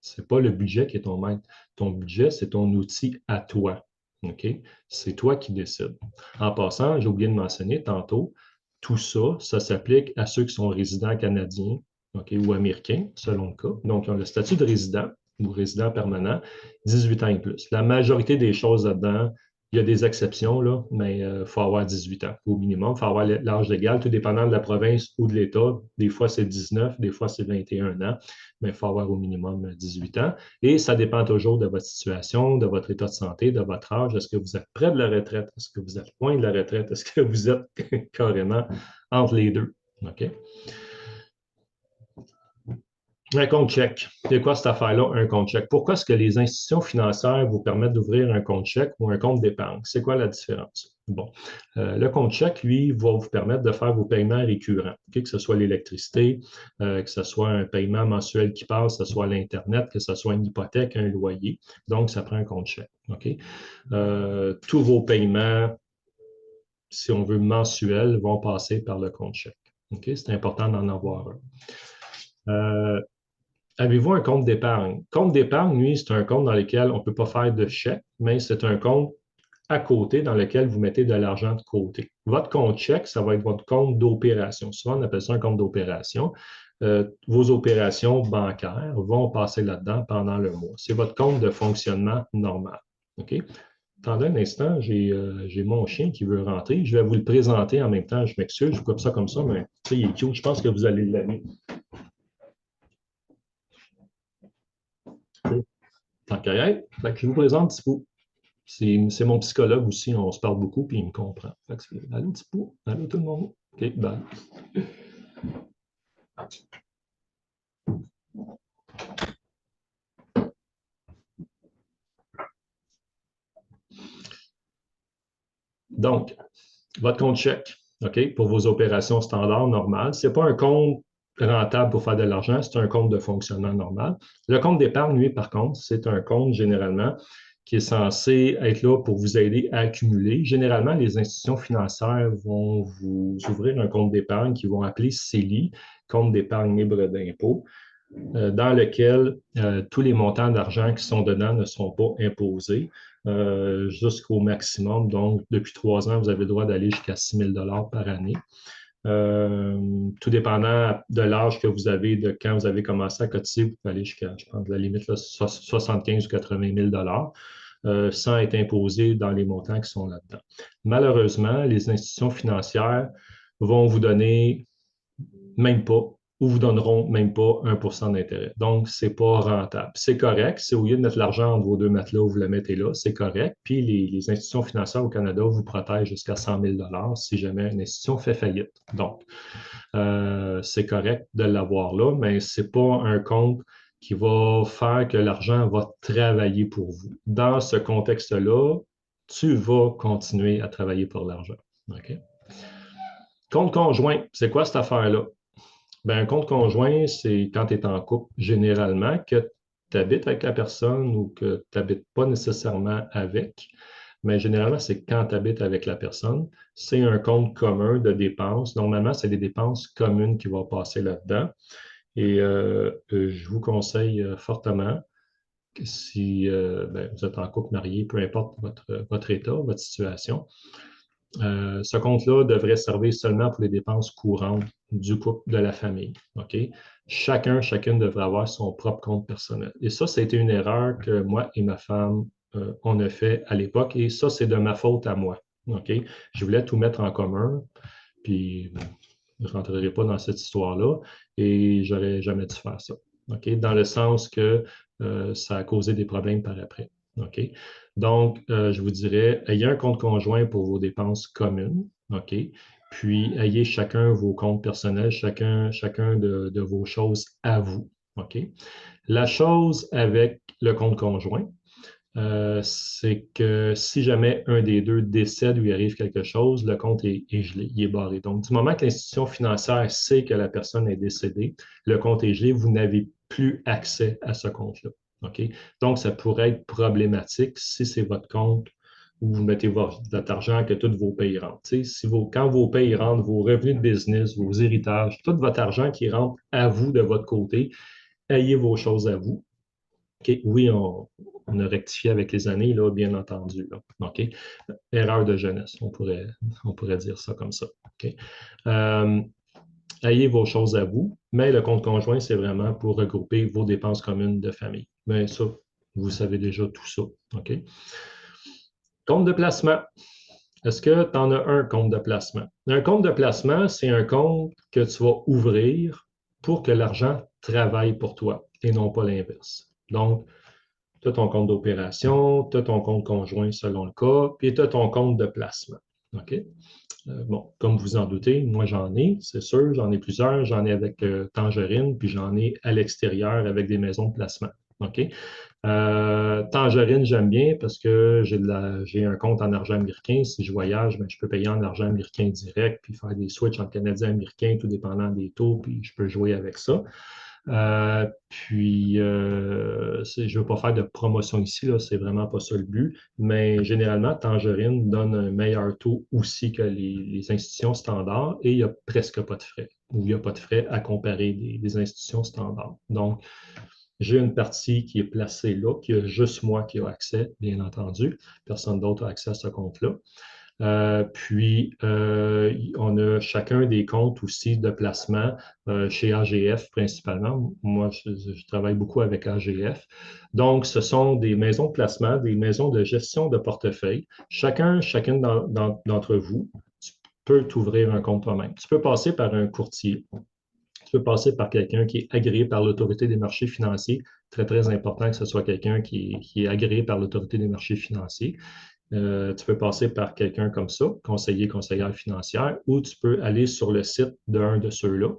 Ce n'est pas le budget qui est ton maître. Ton budget, c'est ton outil à toi. OK? C'est toi qui décides. En passant, j'ai oublié de mentionner tantôt, tout ça, ça s'applique à ceux qui sont résidents canadiens, OK, ou américains, selon le cas. Donc, ils ont le statut de résident ou résident permanent, 18 ans et plus. La majorité des choses là-dedans, il y a des exceptions, là, mais il faut avoir 18 ans au minimum. Il faut avoir l'âge légal, tout dépendant de la province ou de l'État. Des fois, c'est 19, des fois, c'est 21 ans, mais il faut avoir au minimum 18 ans. Et ça dépend toujours de votre situation, de votre état de santé, de votre âge. Est-ce que vous êtes près de la retraite? Est-ce que vous êtes loin de la retraite? Est-ce que vous êtes carrément entre les deux? OK? Un compte chèque. C'est quoi cette affaire-là, un compte chèque? Pourquoi est-ce que les institutions financières vous permettent d'ouvrir un compte chèque ou un compte d'épargne? C'est quoi la différence? Bon, le compte chèque, lui, va vous permettre de faire vos paiements récurrents, okay? Que ce soit l'électricité, que ce soit un paiement mensuel qui passe, que ce soit l'Internet, que ce soit une hypothèque, un loyer. Donc, ça prend un compte chèque. Okay? Tous vos paiements, si on veut mensuels, vont passer par le compte chèque. Okay? C'est important d'en avoir un. Avez-vous un compte d'épargne? Compte d'épargne, lui, c'est un compte dans lequel on ne peut pas faire de chèque, mais c'est un compte à côté dans lequel vous mettez de l'argent de côté. Votre compte chèque, ça va être votre compte d'opération. Souvent, on appelle ça un compte d'opération. Vos opérations bancaires vont passer là-dedans pendant le mois. C'est votre compte de fonctionnement normal. OK? Attendez un instant, j'ai mon chien qui veut rentrer. Je vais vous le présenter en même temps. Je m'excuse, je coupe ça comme ça, mais il est cute. Je pense que vous allez l'aimer. Tant qu'à y être. Fait que je vous présente Tipou. C'est mon psychologue aussi, on se parle beaucoup, puis il me comprend. Fait que allô Tipou, allô tout le monde. OK, bye. Donc, votre compte chèque, OK, pour vos opérations standards normales. Ce n'est pas un compte rentable pour faire de l'argent, c'est un compte de fonctionnement normal. Le compte d'épargne, lui, par contre, c'est un compte généralement qui est censé être là pour vous aider à accumuler. Généralement, les institutions financières vont vous ouvrir un compte d'épargne qu'ils vont appeler CELI, compte d'épargne libre d'impôt, dans lequel tous les montants d'argent qui sont dedans ne seront pas imposés jusqu'au maximum. Donc, depuis 3 ans, vous avez le droit d'aller jusqu'à 6 000 $ par année. Tout dépendant de l'âge que vous avez, de quand vous avez commencé à cotiser, vous pouvez aller jusqu'à, je pense, la limite, là, 75 ou 80 000 sans être imposé dans les montants qui sont là-dedans. Malheureusement, les institutions financières vont vous donner même pas, ou vous donneront même pas 1 % d'intérêt. Donc, c'est pas rentable. C'est correct. C'est au lieu de mettre l'argent entre vos deux matelas, vous le mettez là, c'est correct. Puis, les institutions financières au Canada vous protègent jusqu'à 100 000 si jamais une institution fait faillite. Donc, c'est correct de l'avoir là, mais c'est pas un compte qui va faire que l'argent va travailler pour vous. Dans ce contexte-là, tu vas continuer à travailler pour l'argent. OK? Compte conjoint, c'est quoi cette affaire-là? Ben, un compte conjoint, c'est quand tu es en couple, généralement, que tu habites avec la personne ou que tu n'habites pas nécessairement avec. Mais généralement, c'est quand tu habites avec la personne. C'est un compte commun de dépenses. Normalement, c'est des dépenses communes qui vont passer là-dedans. Et je vous conseille fortement que si ben, vous êtes en couple marié, peu importe votre état, votre situation, ce compte-là devrait servir seulement pour les dépenses courantes du couple, de la famille. OK? Chacune devrait avoir son propre compte personnel. Et ça a été une erreur que moi et ma femme, on a fait à l'époque. Et ça, c'est de ma faute à moi. OK? Je voulais tout mettre en commun. Puis, je ne rentrerai pas dans cette histoire-là. Et j'aurais jamais dû faire ça. OK? Dans le sens que ça a causé des problèmes par après. OK? Donc, je vous dirais, ayez un compte conjoint pour vos dépenses communes. OK? Puis, ayez chacun vos comptes personnels, chacun de vos choses à vous. OK? La chose avec le compte conjoint, c'est que si jamais un des deux décède ou il arrive quelque chose, le compte est gelé, il est barré. Donc, du moment que l'institution financière sait que la personne est décédée, le compte est gelé, vous n'avez plus accès à ce compte-là. OK? Donc, ça pourrait être problématique si c'est votre compte où vous mettez votre argent, que tous vos payes rentrent. Quand vos payes rentrent, vos revenus de business, vos héritages, tout votre argent qui rentre à vous de votre côté, ayez vos choses à vous. OK? Oui, on a rectifié avec les années, là, bien entendu. Là. OK? Erreur de jeunesse, on pourrait dire ça comme ça. OK? Ayez vos choses à vous, mais le compte conjoint, c'est vraiment pour regrouper vos dépenses communes de famille. Mais ça, vous savez déjà tout ça. OK? Compte de placement. Est-ce que tu en as un compte de placement? Un compte de placement, c'est un compte que tu vas ouvrir pour que l'argent travaille pour toi et non pas l'inverse. Donc, tu as ton compte d'opération, tu as ton compte conjoint selon le cas, puis tu as ton compte de placement. OK? Bon, comme vous en doutez, moi j'en ai, c'est sûr, j'en ai plusieurs. J'en ai avec Tangerine, puis j'en ai à l'extérieur avec des maisons de placement. OK? Tangerine, j'aime bien parce que j'ai un compte en argent américain. Si je voyage, ben, je peux payer en argent américain direct, puis faire des switches en canadien américain, tout dépendant des taux, puis je peux jouer avec ça. Je ne veux pas faire de promotion ici, là, c'est vraiment pas ça le but, mais généralement, Tangerine donne un meilleur taux aussi que les institutions standards et il n'y a presque pas de frais, ou il n'y a pas de frais à comparer des institutions standards. Donc, j'ai une partie qui est placée là, qui a juste moi qui a accès, bien entendu. Personne d'autre a accès à ce compte-là. On a chacun des comptes aussi de placement chez AGF principalement. Moi, je travaille beaucoup avec AGF. Donc, ce sont des maisons de placement, des maisons de gestion de portefeuille. Chacune d'entre vous, tu peux t'ouvrir un compte toi-même. Tu peux passer par un courtier. Tu peux passer par quelqu'un qui est agréé par l'Autorité des marchés financiers. Très, très important que ce soit quelqu'un qui est agréé par l'Autorité des marchés financiers. Tu peux passer par quelqu'un comme ça, conseiller, conseillère financière, ou tu peux aller sur le site d'un de ceux-là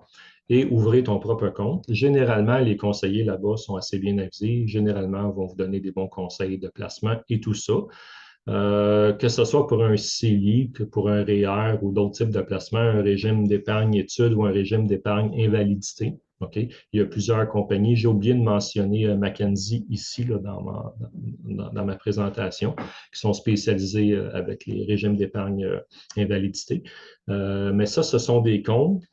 et ouvrir ton propre compte. Généralement, les conseillers là-bas sont assez bien avisés. Généralement, vont vous donner des bons conseils de placement et tout ça. Que ce soit pour un CELI, que pour un REER ou d'autres types de placements, un régime d'épargne études ou un régime d'épargne invalidité. OK? Il y a plusieurs compagnies. J'ai oublié de mentionner Mackenzie ici là, dans ma présentation, qui sont spécialisés avec les régimes d'épargne invalidité. Mais ça, ce sont des comptes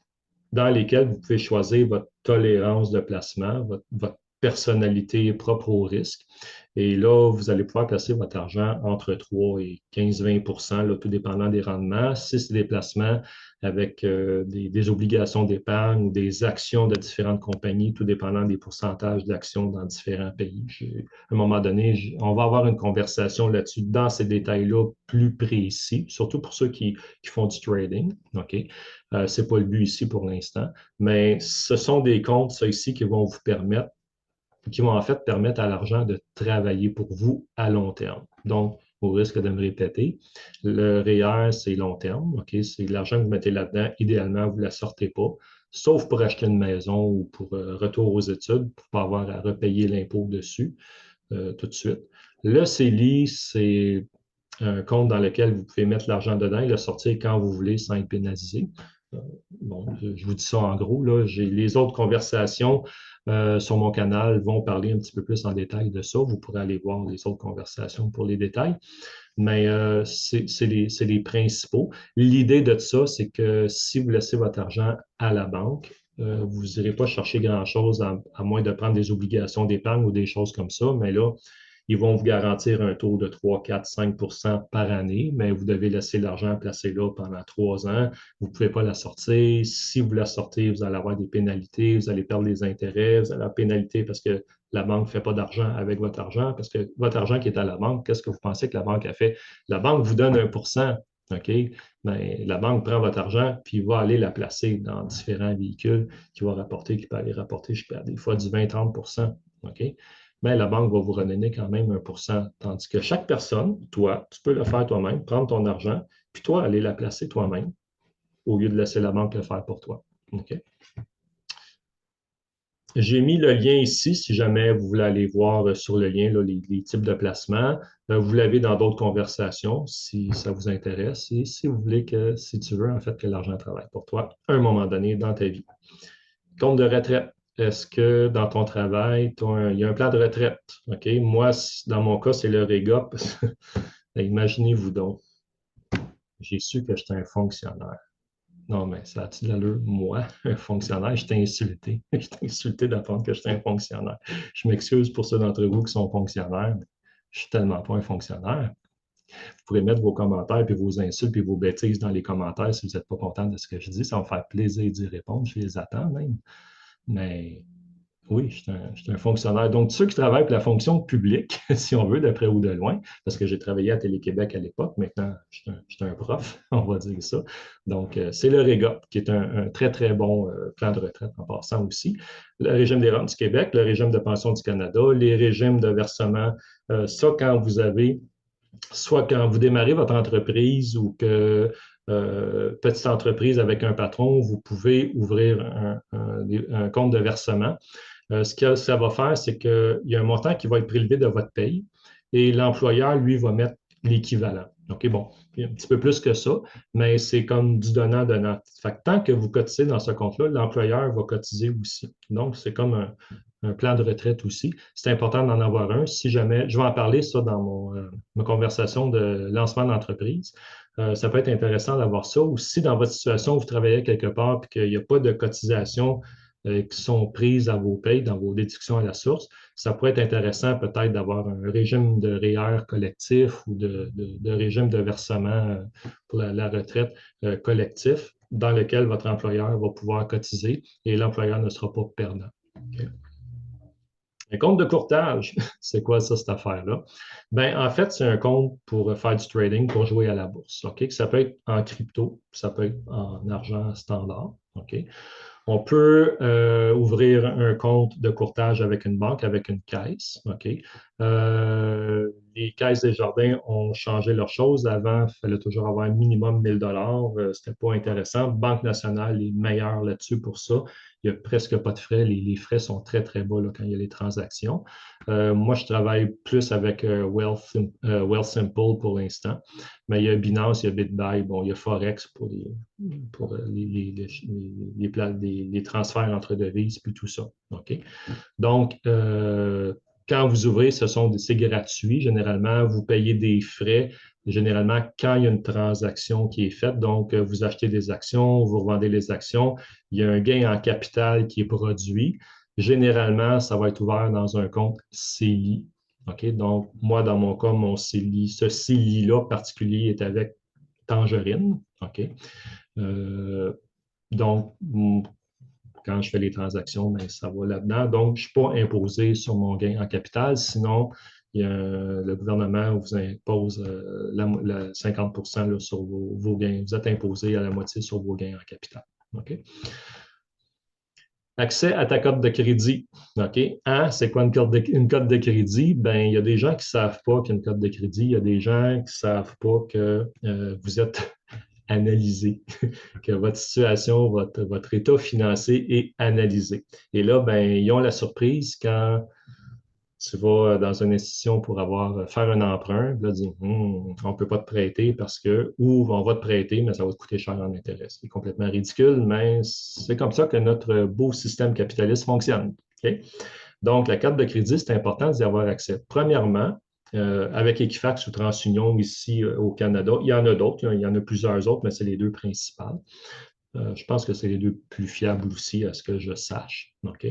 dans lesquels vous pouvez choisir votre tolérance de placement, votre personnalité propre au risque. Et là, vous allez pouvoir placer votre argent entre 3 et 15-20 là, tout dépendant des rendements. Si c'est des placements avec des obligations d'épargne ou des actions de différentes compagnies, tout dépendant des pourcentages d'actions dans différents pays. À un moment donné, on va avoir une conversation là-dessus dans ces détails-là plus précis, surtout pour ceux qui font du trading. OK? Ce n'est pas le but ici pour l'instant, mais ce sont des comptes, ça ici, qui vont vous permettre qui vont en fait permettre à l'argent de travailler pour vous à long terme. Donc, au risque de me répéter, le REER, c'est long terme, OK? C'est l'argent que vous mettez là-dedans. Idéalement, vous ne la sortez pas, sauf pour acheter une maison ou pour retour aux études, pour ne pas avoir à repayer l'impôt dessus tout de suite. Le CELI, c'est un compte dans lequel vous pouvez mettre l'argent dedans et le sortir quand vous voulez sans être pénalisé. Bon, je vous dis ça en gros. Là, j'ai les autres conversations sur mon canal vont parler un petit peu plus en détail de ça. Vous pourrez aller voir les autres conversations pour les détails. Mais c'est les principaux. L'idée de ça, c'est que si vous laissez votre argent à la banque, vous n'irez pas chercher grand-chose à moins de prendre des obligations d'épargne ou des choses comme ça. Mais là, ils vont vous garantir un taux de 3, 4, 5 par année, mais vous devez laisser l'argent placé là pendant 3 ans. Vous ne pouvez pas la sortir. Si vous la sortez, vous allez avoir des pénalités, vous allez perdre des intérêts, vous allez avoir des pénalités parce que la banque ne fait pas d'argent avec votre argent, parce que votre argent qui est à la banque, qu'est-ce que vous pensez que la banque a fait? La banque vous donne 1 OK? Mais la banque prend votre argent puis va aller la placer dans différents véhicules qui vont rapporter, qui peut aller rapporter jusqu'à des fois du 20-30 OK? Mais la banque va vous redonner quand même 1 tandis que chaque personne, toi, tu peux le faire toi-même, prendre ton argent, puis toi, aller la placer toi-même, au lieu de laisser la banque le faire pour toi. OK? J'ai mis le lien ici si jamais vous voulez aller voir sur le lien là, les types de placements. Vous l'avez dans d'autres conversations si ça vous intéresse et si vous voulez que, si tu veux, en fait, que l'argent travaille pour toi à un moment donné dans ta vie. Compte de retraite. Est-ce que dans ton travail, il y a un plan de retraite? OK? Moi, dans mon cas, c'est le REGOP. Imaginez-vous donc, j'ai su que j'étais un fonctionnaire. Non, mais ça a-t-il l'allure? Moi, un fonctionnaire, je t'ai insulté. Je t'ai insulté d'apprendre que j'étais un fonctionnaire. Je m'excuse pour ceux d'entre vous qui sont fonctionnaires, mais je suis tellement pas un fonctionnaire. Vous pourrez mettre vos commentaires, puis vos insultes, puis vos bêtises dans les commentaires si vous n'êtes pas content de ce que je dis. Ça va me faire plaisir d'y répondre. Je les attends même. Mais oui, je suis un fonctionnaire. Donc, ceux qui travaillent pour la fonction publique, si on veut, de près ou de loin, parce que j'ai travaillé à Télé-Québec à l'époque, maintenant, je suis un prof, on va dire ça. Donc, c'est le REGOP, qui est un très, très bon plan de retraite en passant aussi. Le régime des rentes du Québec, le régime de pension du Canada, les régimes de versement, ça, quand vous avez, soit quand vous démarrez votre entreprise ou que petite entreprise avec un patron, vous pouvez ouvrir un compte de versement. Ce que ça va faire, c'est qu'il y a un montant qui va être prélevé de votre paye et l'employeur, lui, va mettre l'équivalent. OK, bon, il y a un petit peu plus que ça, mais c'est comme du donnant-donnant. Fait que tant que vous cotisez dans ce compte-là, l'employeur va cotiser aussi. Donc, c'est comme un plan de retraite aussi. C'est important d'en avoir un. Si jamais, je vais en parler ça dans ma conversation de lancement d'entreprise. Ça peut être intéressant d'avoir ça. Ou si dans votre situation, vous travaillez quelque part et qu'il n'y a pas de cotisation qui sont prises à vos payes, dans vos déductions à la source, ça pourrait être intéressant peut-être d'avoir un régime de REER collectif ou de régime de versement pour la retraite collectif dans lequel votre employeur va pouvoir cotiser et l'employeur ne sera pas perdant. Okay. Un compte de courtage, c'est quoi ça, cette affaire-là? Ben, en fait, c'est un compte pour faire du trading, pour jouer à la bourse. OK? Ça peut être en crypto, ça peut être en argent standard. OK? On peut ouvrir un compte de courtage avec une banque, avec une caisse. OK? Les caisses des jardins ont changé leurs choses. Avant, il fallait toujours avoir un minimum 1000 $. Ce n'était pas intéressant. Banque nationale est meilleure là-dessus pour ça. Il n'y a presque pas de frais. Les frais sont très, très bas là, quand il y a les transactions. Moi, je travaille plus avec Wealthsimple pour l'instant. Mais il y a Binance, il y a BitBuy, bon, il y a Forex pour les transferts entre devises, puis tout ça. OK? Donc, quand vous ouvrez, c'est gratuit. Généralement, vous payez des frais. Généralement, quand il y a une transaction qui est faite, donc vous achetez des actions, vous revendez les actions, il y a un gain en capital qui est produit. Généralement, ça va être ouvert dans un compte CELI. OK? Donc, moi, dans mon cas, mon CELI, ce CELI-là particulier est avec Tangerine. OK? Euh, donc, quand je fais les transactions, ben, ça va là-dedans. Donc, je ne suis pas imposé sur mon gain en capital. Sinon, le gouvernement vous impose 50 là, sur vos gains. Vous êtes imposé à la moitié sur vos gains en capital. OK? Accès à ta carte de crédit. OK? Hein? C'est quoi une carte de crédit? Ben, il y a des gens qui ne savent pas qu'il y a une carte de crédit. Il y a des gens qui ne savent pas que vous êtes analysé, que votre situation, votre état financier est analysé. Et là, ben, ils ont la surprise quand tu vas dans une institution pour faire un emprunt, là, dire, on ne peut pas te prêter parce que, ou on va te prêter, mais ça va te coûter cher en intérêt. C'est complètement ridicule, mais c'est comme ça que notre beau système capitaliste fonctionne. OK? Donc, la carte de crédit, c'est important d'y avoir accès. Premièrement, avec Equifax ou TransUnion ici au Canada, il y en a d'autres, il y en a plusieurs autres, mais c'est les deux principales. Je pense que c'est les deux plus fiables aussi, à ce que je sache. OK?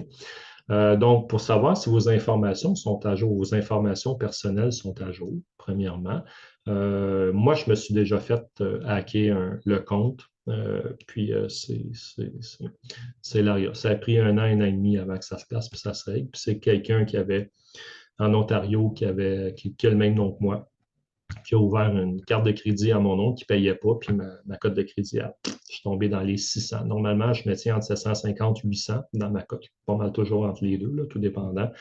Donc, pour savoir si vos informations sont à jour, vos informations personnelles sont à jour, premièrement. Moi, je me suis déjà fait hacker le compte, puis c'est l'aria. Ça a pris un an et demi avant que ça se place, puis ça se règle. Puis c'est quelqu'un qui avait, en Ontario, qui a le même nom que moi, qui a ouvert une carte de crédit à mon nom, qui ne payait pas, puis ma cote de crédit, je suis tombé dans les 600. Normalement, je me tiens entre 750 et 800 dans ma cote. Pas mal toujours entre les deux, là, tout dépendant.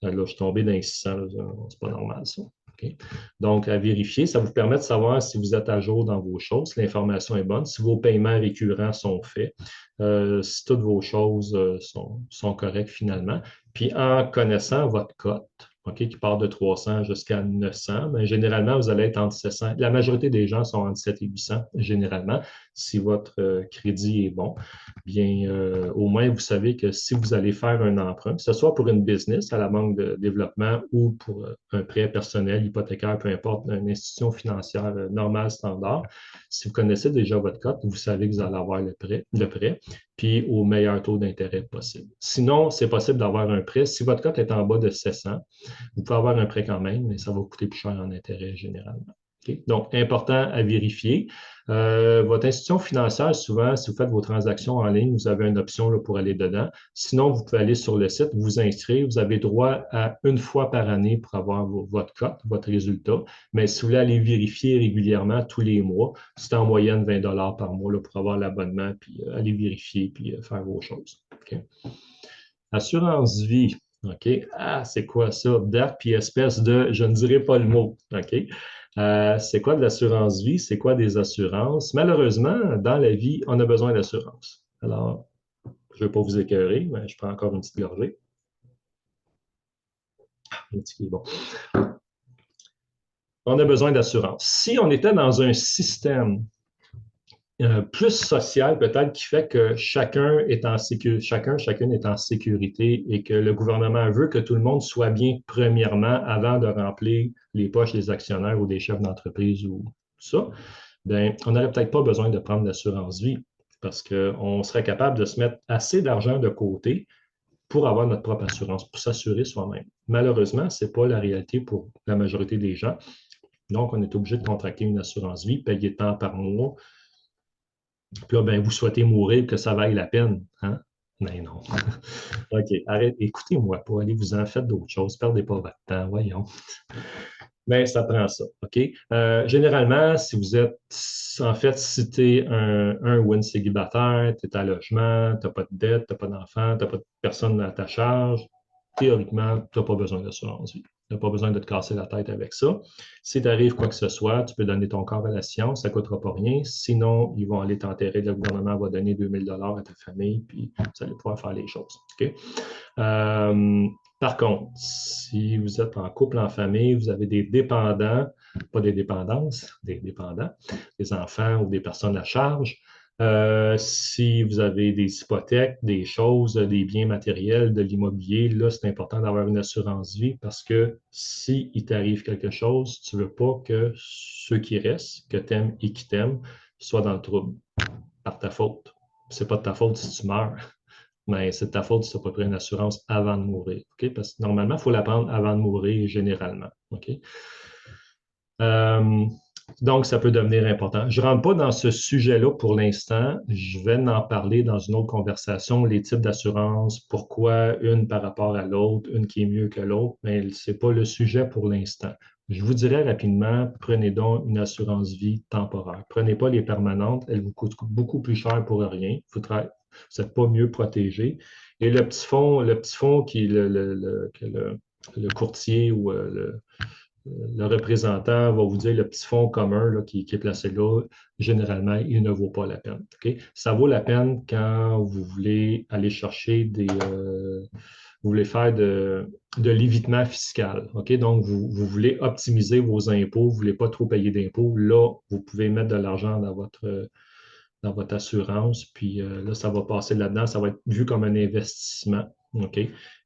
Là, je suis tombé dans les 600. C'est pas normal, ça. Okay? Donc, à vérifier, ça vous permet de savoir si vous êtes à jour dans vos choses, si l'information est bonne, si vos paiements récurrents sont faits, si toutes vos choses sont correctes finalement. Puis, en connaissant votre cote, OK, qui part de 300 jusqu'à 900, mais généralement, vous allez être entre 700. La majorité des gens sont entre 7 et 800, généralement, si votre crédit est bon. Bien, au moins, vous savez que si vous allez faire un emprunt, que ce soit pour une business à la banque de développement ou pour un prêt personnel, hypothécaire, peu importe, une institution financière normale, standard, si vous connaissez déjà votre cote, vous savez que vous allez avoir le prêt, puis au meilleur taux d'intérêt possible. Sinon, c'est possible d'avoir un prêt. Si votre cote est en bas de 700, vous pouvez avoir un prêt quand même, mais ça va coûter plus cher en intérêt généralement. Okay? Donc, important à vérifier. Votre institution financière, souvent, si vous faites vos transactions en ligne, vous avez une option là, pour aller dedans. Sinon, vous pouvez aller sur le site, vous inscrire. Vous avez droit à une fois par année pour avoir votre cote, votre résultat. Mais si vous voulez aller vérifier régulièrement tous les mois, c'est en moyenne 20 par mois là, pour avoir l'abonnement, puis aller vérifier, puis faire vos choses. Okay? Assurance vie. OK? Ah, c'est quoi ça? Date puis espèce de, je ne dirai pas le mot. OK? C'est quoi de l'assurance vie? C'est quoi des assurances? Malheureusement, dans la vie, on a besoin d'assurance. Alors, je ne vais pas vous écœurer, mais je prends encore une petite gorgée. Un petit qui est bon. On a besoin d'assurance. Si on était dans un système plus social peut-être qui fait que chacun est en sécurité, chacune est en sécurité et que le gouvernement veut que tout le monde soit bien premièrement avant de remplir les poches des actionnaires ou des chefs d'entreprise ou tout ça, bien, on n'aurait peut-être pas besoin de prendre l'assurance vie parce qu'on serait capable de se mettre assez d'argent de côté pour avoir notre propre assurance, pour s'assurer soi-même. Malheureusement, ce n'est pas la réalité pour la majorité des gens. Donc, on est obligé de contracter une assurance vie, payer tant par mois, puis là, ben, vous souhaitez mourir, que ça vaille la peine. Hein? Mais non. OK, arrête, écoutez-moi pas, allez vous en faites d'autres choses, perdez pas votre temps, voyons. Mais ça prend ça, OK? Généralement, si vous êtes, en fait, si tu es un ou une célibataire, tu es à logement, tu n'as pas de dette, tu n'as pas d'enfant, tu n'as pas de personne à ta charge, théoriquement, tu n'as pas besoin d'assurance vie. Tu n'as pas besoin de te casser la tête avec ça. Si t'arrive quoi que ce soit, tu peux donner ton corps à la science, ça ne coûtera pas rien. Sinon, ils vont aller t'enterrer. Le gouvernement va donner 2000 $ à ta famille, puis vous allez pouvoir faire les choses. OK? Par contre, si vous êtes en couple, en famille, vous avez des dépendants, pas des dépendances, des dépendants, des enfants ou des personnes à charge, si vous avez des hypothèques, des choses, des biens matériels, de l'immobilier, là, c'est important d'avoir une assurance vie parce que s'il t'arrive quelque chose, tu ne veux pas que ceux qui restent, que tu aimes et qui t'aiment, soient dans le trouble par ta faute. Ce n'est pas de ta faute si tu meurs. mais c'est de ta faute si tu n'as pas pris une assurance avant de mourir. OK? Parce que normalement, il faut la prendre avant de mourir, généralement. OK? Euh, donc, ça peut devenir important. Je ne rentre pas dans ce sujet-là pour l'instant. Je vais en parler dans une autre conversation, les types d'assurance, pourquoi une par rapport à l'autre, une qui est mieux que l'autre, mais ce n'est pas le sujet pour l'instant. Je vous dirais rapidement, prenez donc une assurance vie temporaire. Prenez pas les permanentes, elles vous coûtent beaucoup plus cher pour rien. Vous n'êtes pas mieux protégé. Et le petit fonds qui est le courtier ou le représentant va vous dire le petit fonds commun là, qui est placé là, généralement, il ne vaut pas la peine. OK? Ça vaut la peine quand vous voulez aller chercher vous voulez faire de l'évitement fiscal. OK? Donc, vous voulez optimiser vos impôts, vous ne voulez pas trop payer d'impôts. Là, vous pouvez mettre de l'argent dans votre assurance, puis là, ça va passer là-dedans, ça va être vu comme un investissement. OK?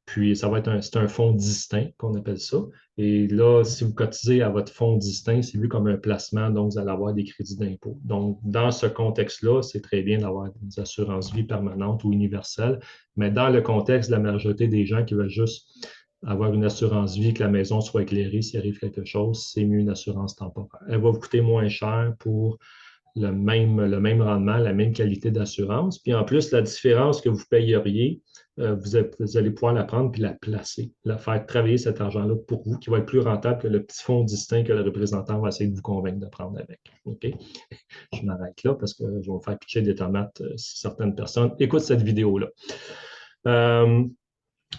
Puis, c'est un fonds distinct qu'on appelle ça. Et là, si vous cotisez à votre fonds distinct, c'est vu comme un placement, donc vous allez avoir des crédits d'impôt. Donc, dans ce contexte-là, c'est très bien d'avoir des assurances vie permanentes ou universelles, mais dans le contexte de la majorité des gens qui veulent juste avoir une assurance vie, que la maison soit éclairée s'il arrive quelque chose, c'est mieux une assurance temporaire. Elle va vous coûter moins cher pour le même rendement, la même qualité d'assurance. Puis en plus, la différence que vous payeriez, vous allez pouvoir la prendre puis la placer, la faire travailler cet argent-là pour vous, qui va être plus rentable que le petit fonds distinct que le représentant va essayer de vous convaincre de prendre avec. OK? Je m'arrête là parce que je vais me faire pitcher des tomates si certaines personnes écoutent cette vidéo-là.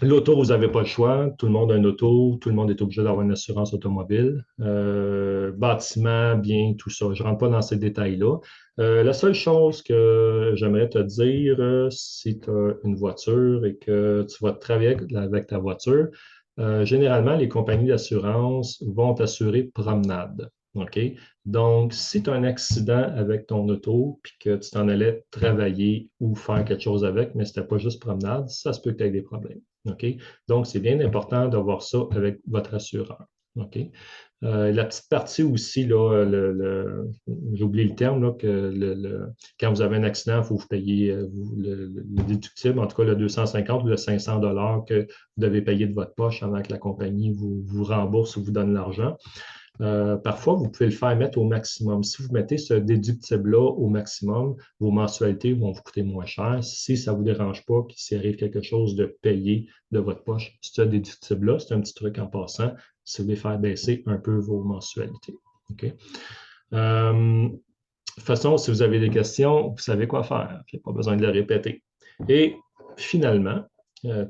L'auto, vous n'avez pas le choix. Tout le monde a une auto. Tout le monde est obligé d'avoir une assurance automobile. Bâtiment, bien, tout ça. Je ne rentre pas dans ces détails-là. La seule chose que j'aimerais te dire, si tu as une voiture et que tu vas travailler avec ta voiture, généralement, les compagnies d'assurance vont t'assurer promenade. OK? Donc, si tu as un accident avec ton auto puis que tu t'en allais travailler ou faire quelque chose avec, mais ce n'était pas juste promenade, ça se peut que tu aies des problèmes. OK? Donc, c'est bien important d'avoir ça avec votre assureur. OK? La petite partie aussi, là, j'ai oublié le terme, là, quand vous avez un accident, il faut vous payer le déductible, en tout cas le 250 ou le 500 que vous devez payer de votre poche avant que la compagnie vous rembourse ou vous donne l'argent. Parfois, vous pouvez le faire mettre au maximum. Si vous mettez ce déductible-là au maximum, vos mensualités vont vous coûter moins cher. Si ça ne vous dérange pas, s'il arrive quelque chose de payé de votre poche, ce déductible-là, c'est un petit truc en passant, si vous voulez faire baisser un peu vos mensualités. OK? De toute façon, si vous avez des questions, vous savez quoi faire. Je n'ai pas besoin de le répéter. Et finalement,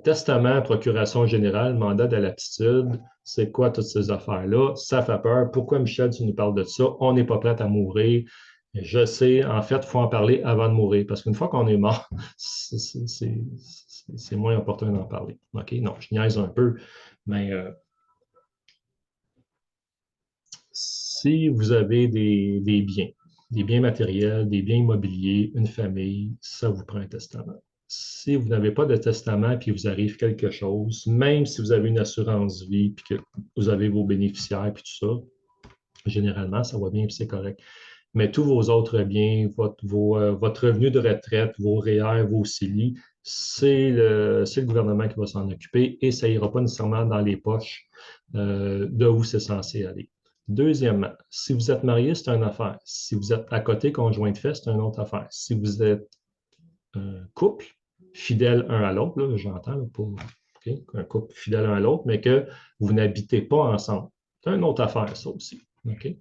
testament, procuration générale, mandat de l'aptitude, c'est quoi toutes ces affaires-là? Ça fait peur. Pourquoi, Michel, tu nous parles de ça? On n'est pas prêt à mourir. Je sais, en fait, il faut en parler avant de mourir, parce qu'une fois qu'on est mort, c'est moins opportun d'en parler. OK? Non, je niaise un peu, mais si vous avez des biens matériels, des biens immobiliers, une famille, ça vous prend un testament. Si vous n'avez pas de testament puis vous arrive quelque chose, même si vous avez une assurance vie puis que vous avez vos bénéficiaires puis tout ça, généralement, ça va bien puis c'est correct. Mais tous vos autres biens, votre revenu de retraite, vos REER, vos CELI, c'est le gouvernement qui va s'en occuper et ça n'ira pas nécessairement dans les poches de où c'est censé aller. Deuxièmement, si vous êtes marié, c'est une affaire. Si vous êtes à côté, conjoint de fait, c'est une autre affaire. Si vous êtes un couple, fidèle un à l'autre, j'entends, pour un couple fidèle un à l'autre, mais que vous n'habitez pas ensemble. C'est une autre affaire, ça aussi. OK?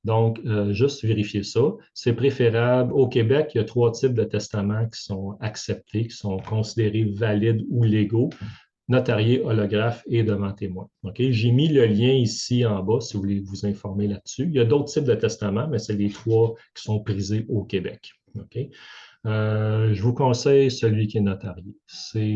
Donc, juste vérifier ça. C'est préférable. Au Québec, il y a 3 types de testaments qui sont acceptés, qui sont considérés valides ou légaux. Notarié, holographe et devant témoin. OK? J'ai mis le lien ici en bas si vous voulez vous informer là-dessus. Il y a d'autres types de testaments, mais c'est les 3 qui sont prisés au Québec. OK? Je vous conseille celui qui est notarié.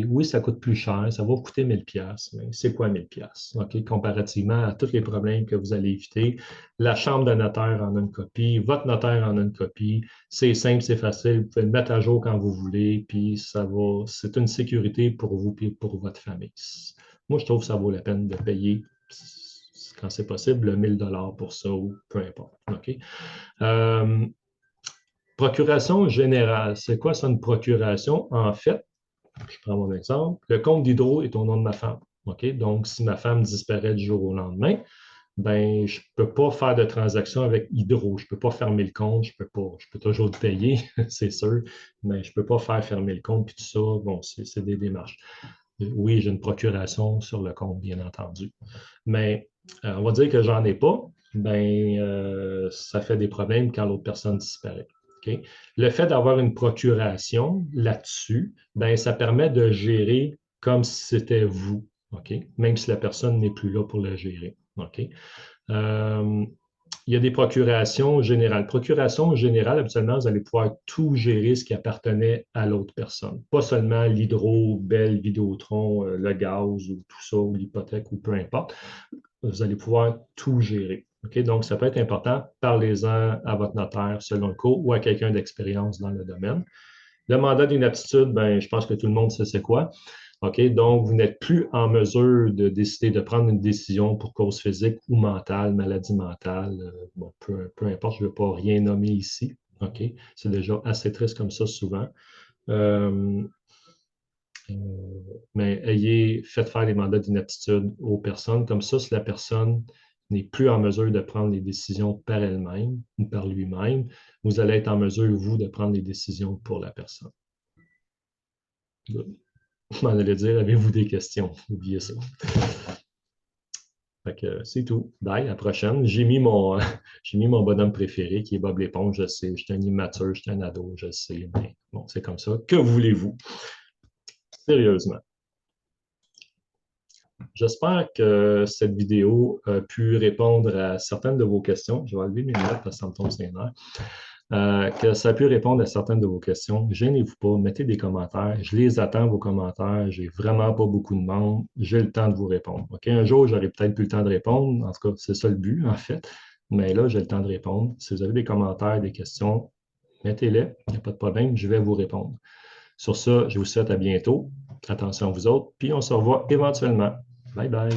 Oui, ça coûte plus cher, ça va vous coûter 1000 pièces, mais c'est quoi 1000 pièces? OK, comparativement à tous les problèmes que vous allez éviter, la chambre de notaire en a une copie, votre notaire en a une copie, c'est simple, c'est facile, vous pouvez le mettre à jour quand vous voulez, puis c'est une sécurité pour vous et pour votre famille. Moi, je trouve que ça vaut la peine de payer, quand c'est possible, le 1000 pour ça ou peu importe. OK? Procuration générale. C'est quoi ça, une procuration? En fait, je prends mon exemple, le compte d'Hydro est au nom de ma femme. OK? Donc, si ma femme disparaît du jour au lendemain, ben, je ne peux pas faire de transaction avec Hydro. Je ne peux pas fermer le compte. Je peux toujours te payer, c'est sûr, mais je ne peux pas faire fermer le compte puis tout ça. Bon, c'est des démarches. Oui, j'ai une procuration sur le compte, bien entendu. Mais on va dire que j'en ai pas, ben, ça fait des problèmes quand l'autre personne disparaît. OK? Le fait d'avoir une procuration là-dessus, ben, ça permet de gérer comme si c'était vous, OK? Même si la personne n'est plus là pour le gérer. OK? Euh, il y a des procurations générales. Procuration générale, habituellement, vous allez pouvoir tout gérer ce qui appartenait à l'autre personne. Pas seulement l'hydro, Bell, Vidéotron, le gaz ou tout ça, ou l'hypothèque ou peu importe. Vous allez pouvoir tout gérer. OK? Donc, ça peut être important. Parlez-en à votre notaire selon le cours ou à quelqu'un d'expérience dans le domaine. Le mandat d'inaptitude, ben, je pense que tout le monde sait c'est quoi. OK? Donc, vous n'êtes plus en mesure de décider de prendre une décision pour cause physique ou mentale, maladie mentale. Bon, peu importe, je ne veux pas rien nommer ici. OK? C'est déjà assez triste comme ça souvent. Euh, euh, mais faites faire les mandats d'inaptitude aux personnes. Comme ça, si la personne n'est plus en mesure de prendre les décisions par elle-même ou par lui-même, vous allez être en mesure, vous, de prendre les décisions pour la personne. Good. Je m'en allais dire, avez-vous des questions? Oubliez ça. Fait que c'est tout. Bye, à la prochaine. J'ai mis mon bonhomme préféré qui est Bob l'éponge, je sais. Je suis un immature, je suis un ado, je sais. Mais bon, c'est comme ça. Que voulez-vous? Sérieusement. J'espère que cette vidéo a pu répondre à certaines de vos questions. Je vais enlever mes notes parce que ça me tombe sur les nerfs. Que ça a pu répondre à certaines de vos questions. Gênez-vous pas, mettez des commentaires. Je les attends, vos commentaires. J'ai vraiment pas beaucoup de monde. J'ai le temps de vous répondre. OK? Un jour, j'aurai peut-être plus le temps de répondre. En tout cas, c'est ça le but, en fait. Mais là, j'ai le temps de répondre. Si vous avez des commentaires, des questions, mettez-les. Il n'y a pas de problème. Je vais vous répondre. Sur ça, je vous souhaite à bientôt. Attention à vous autres. Puis on se revoit éventuellement. Bye bye.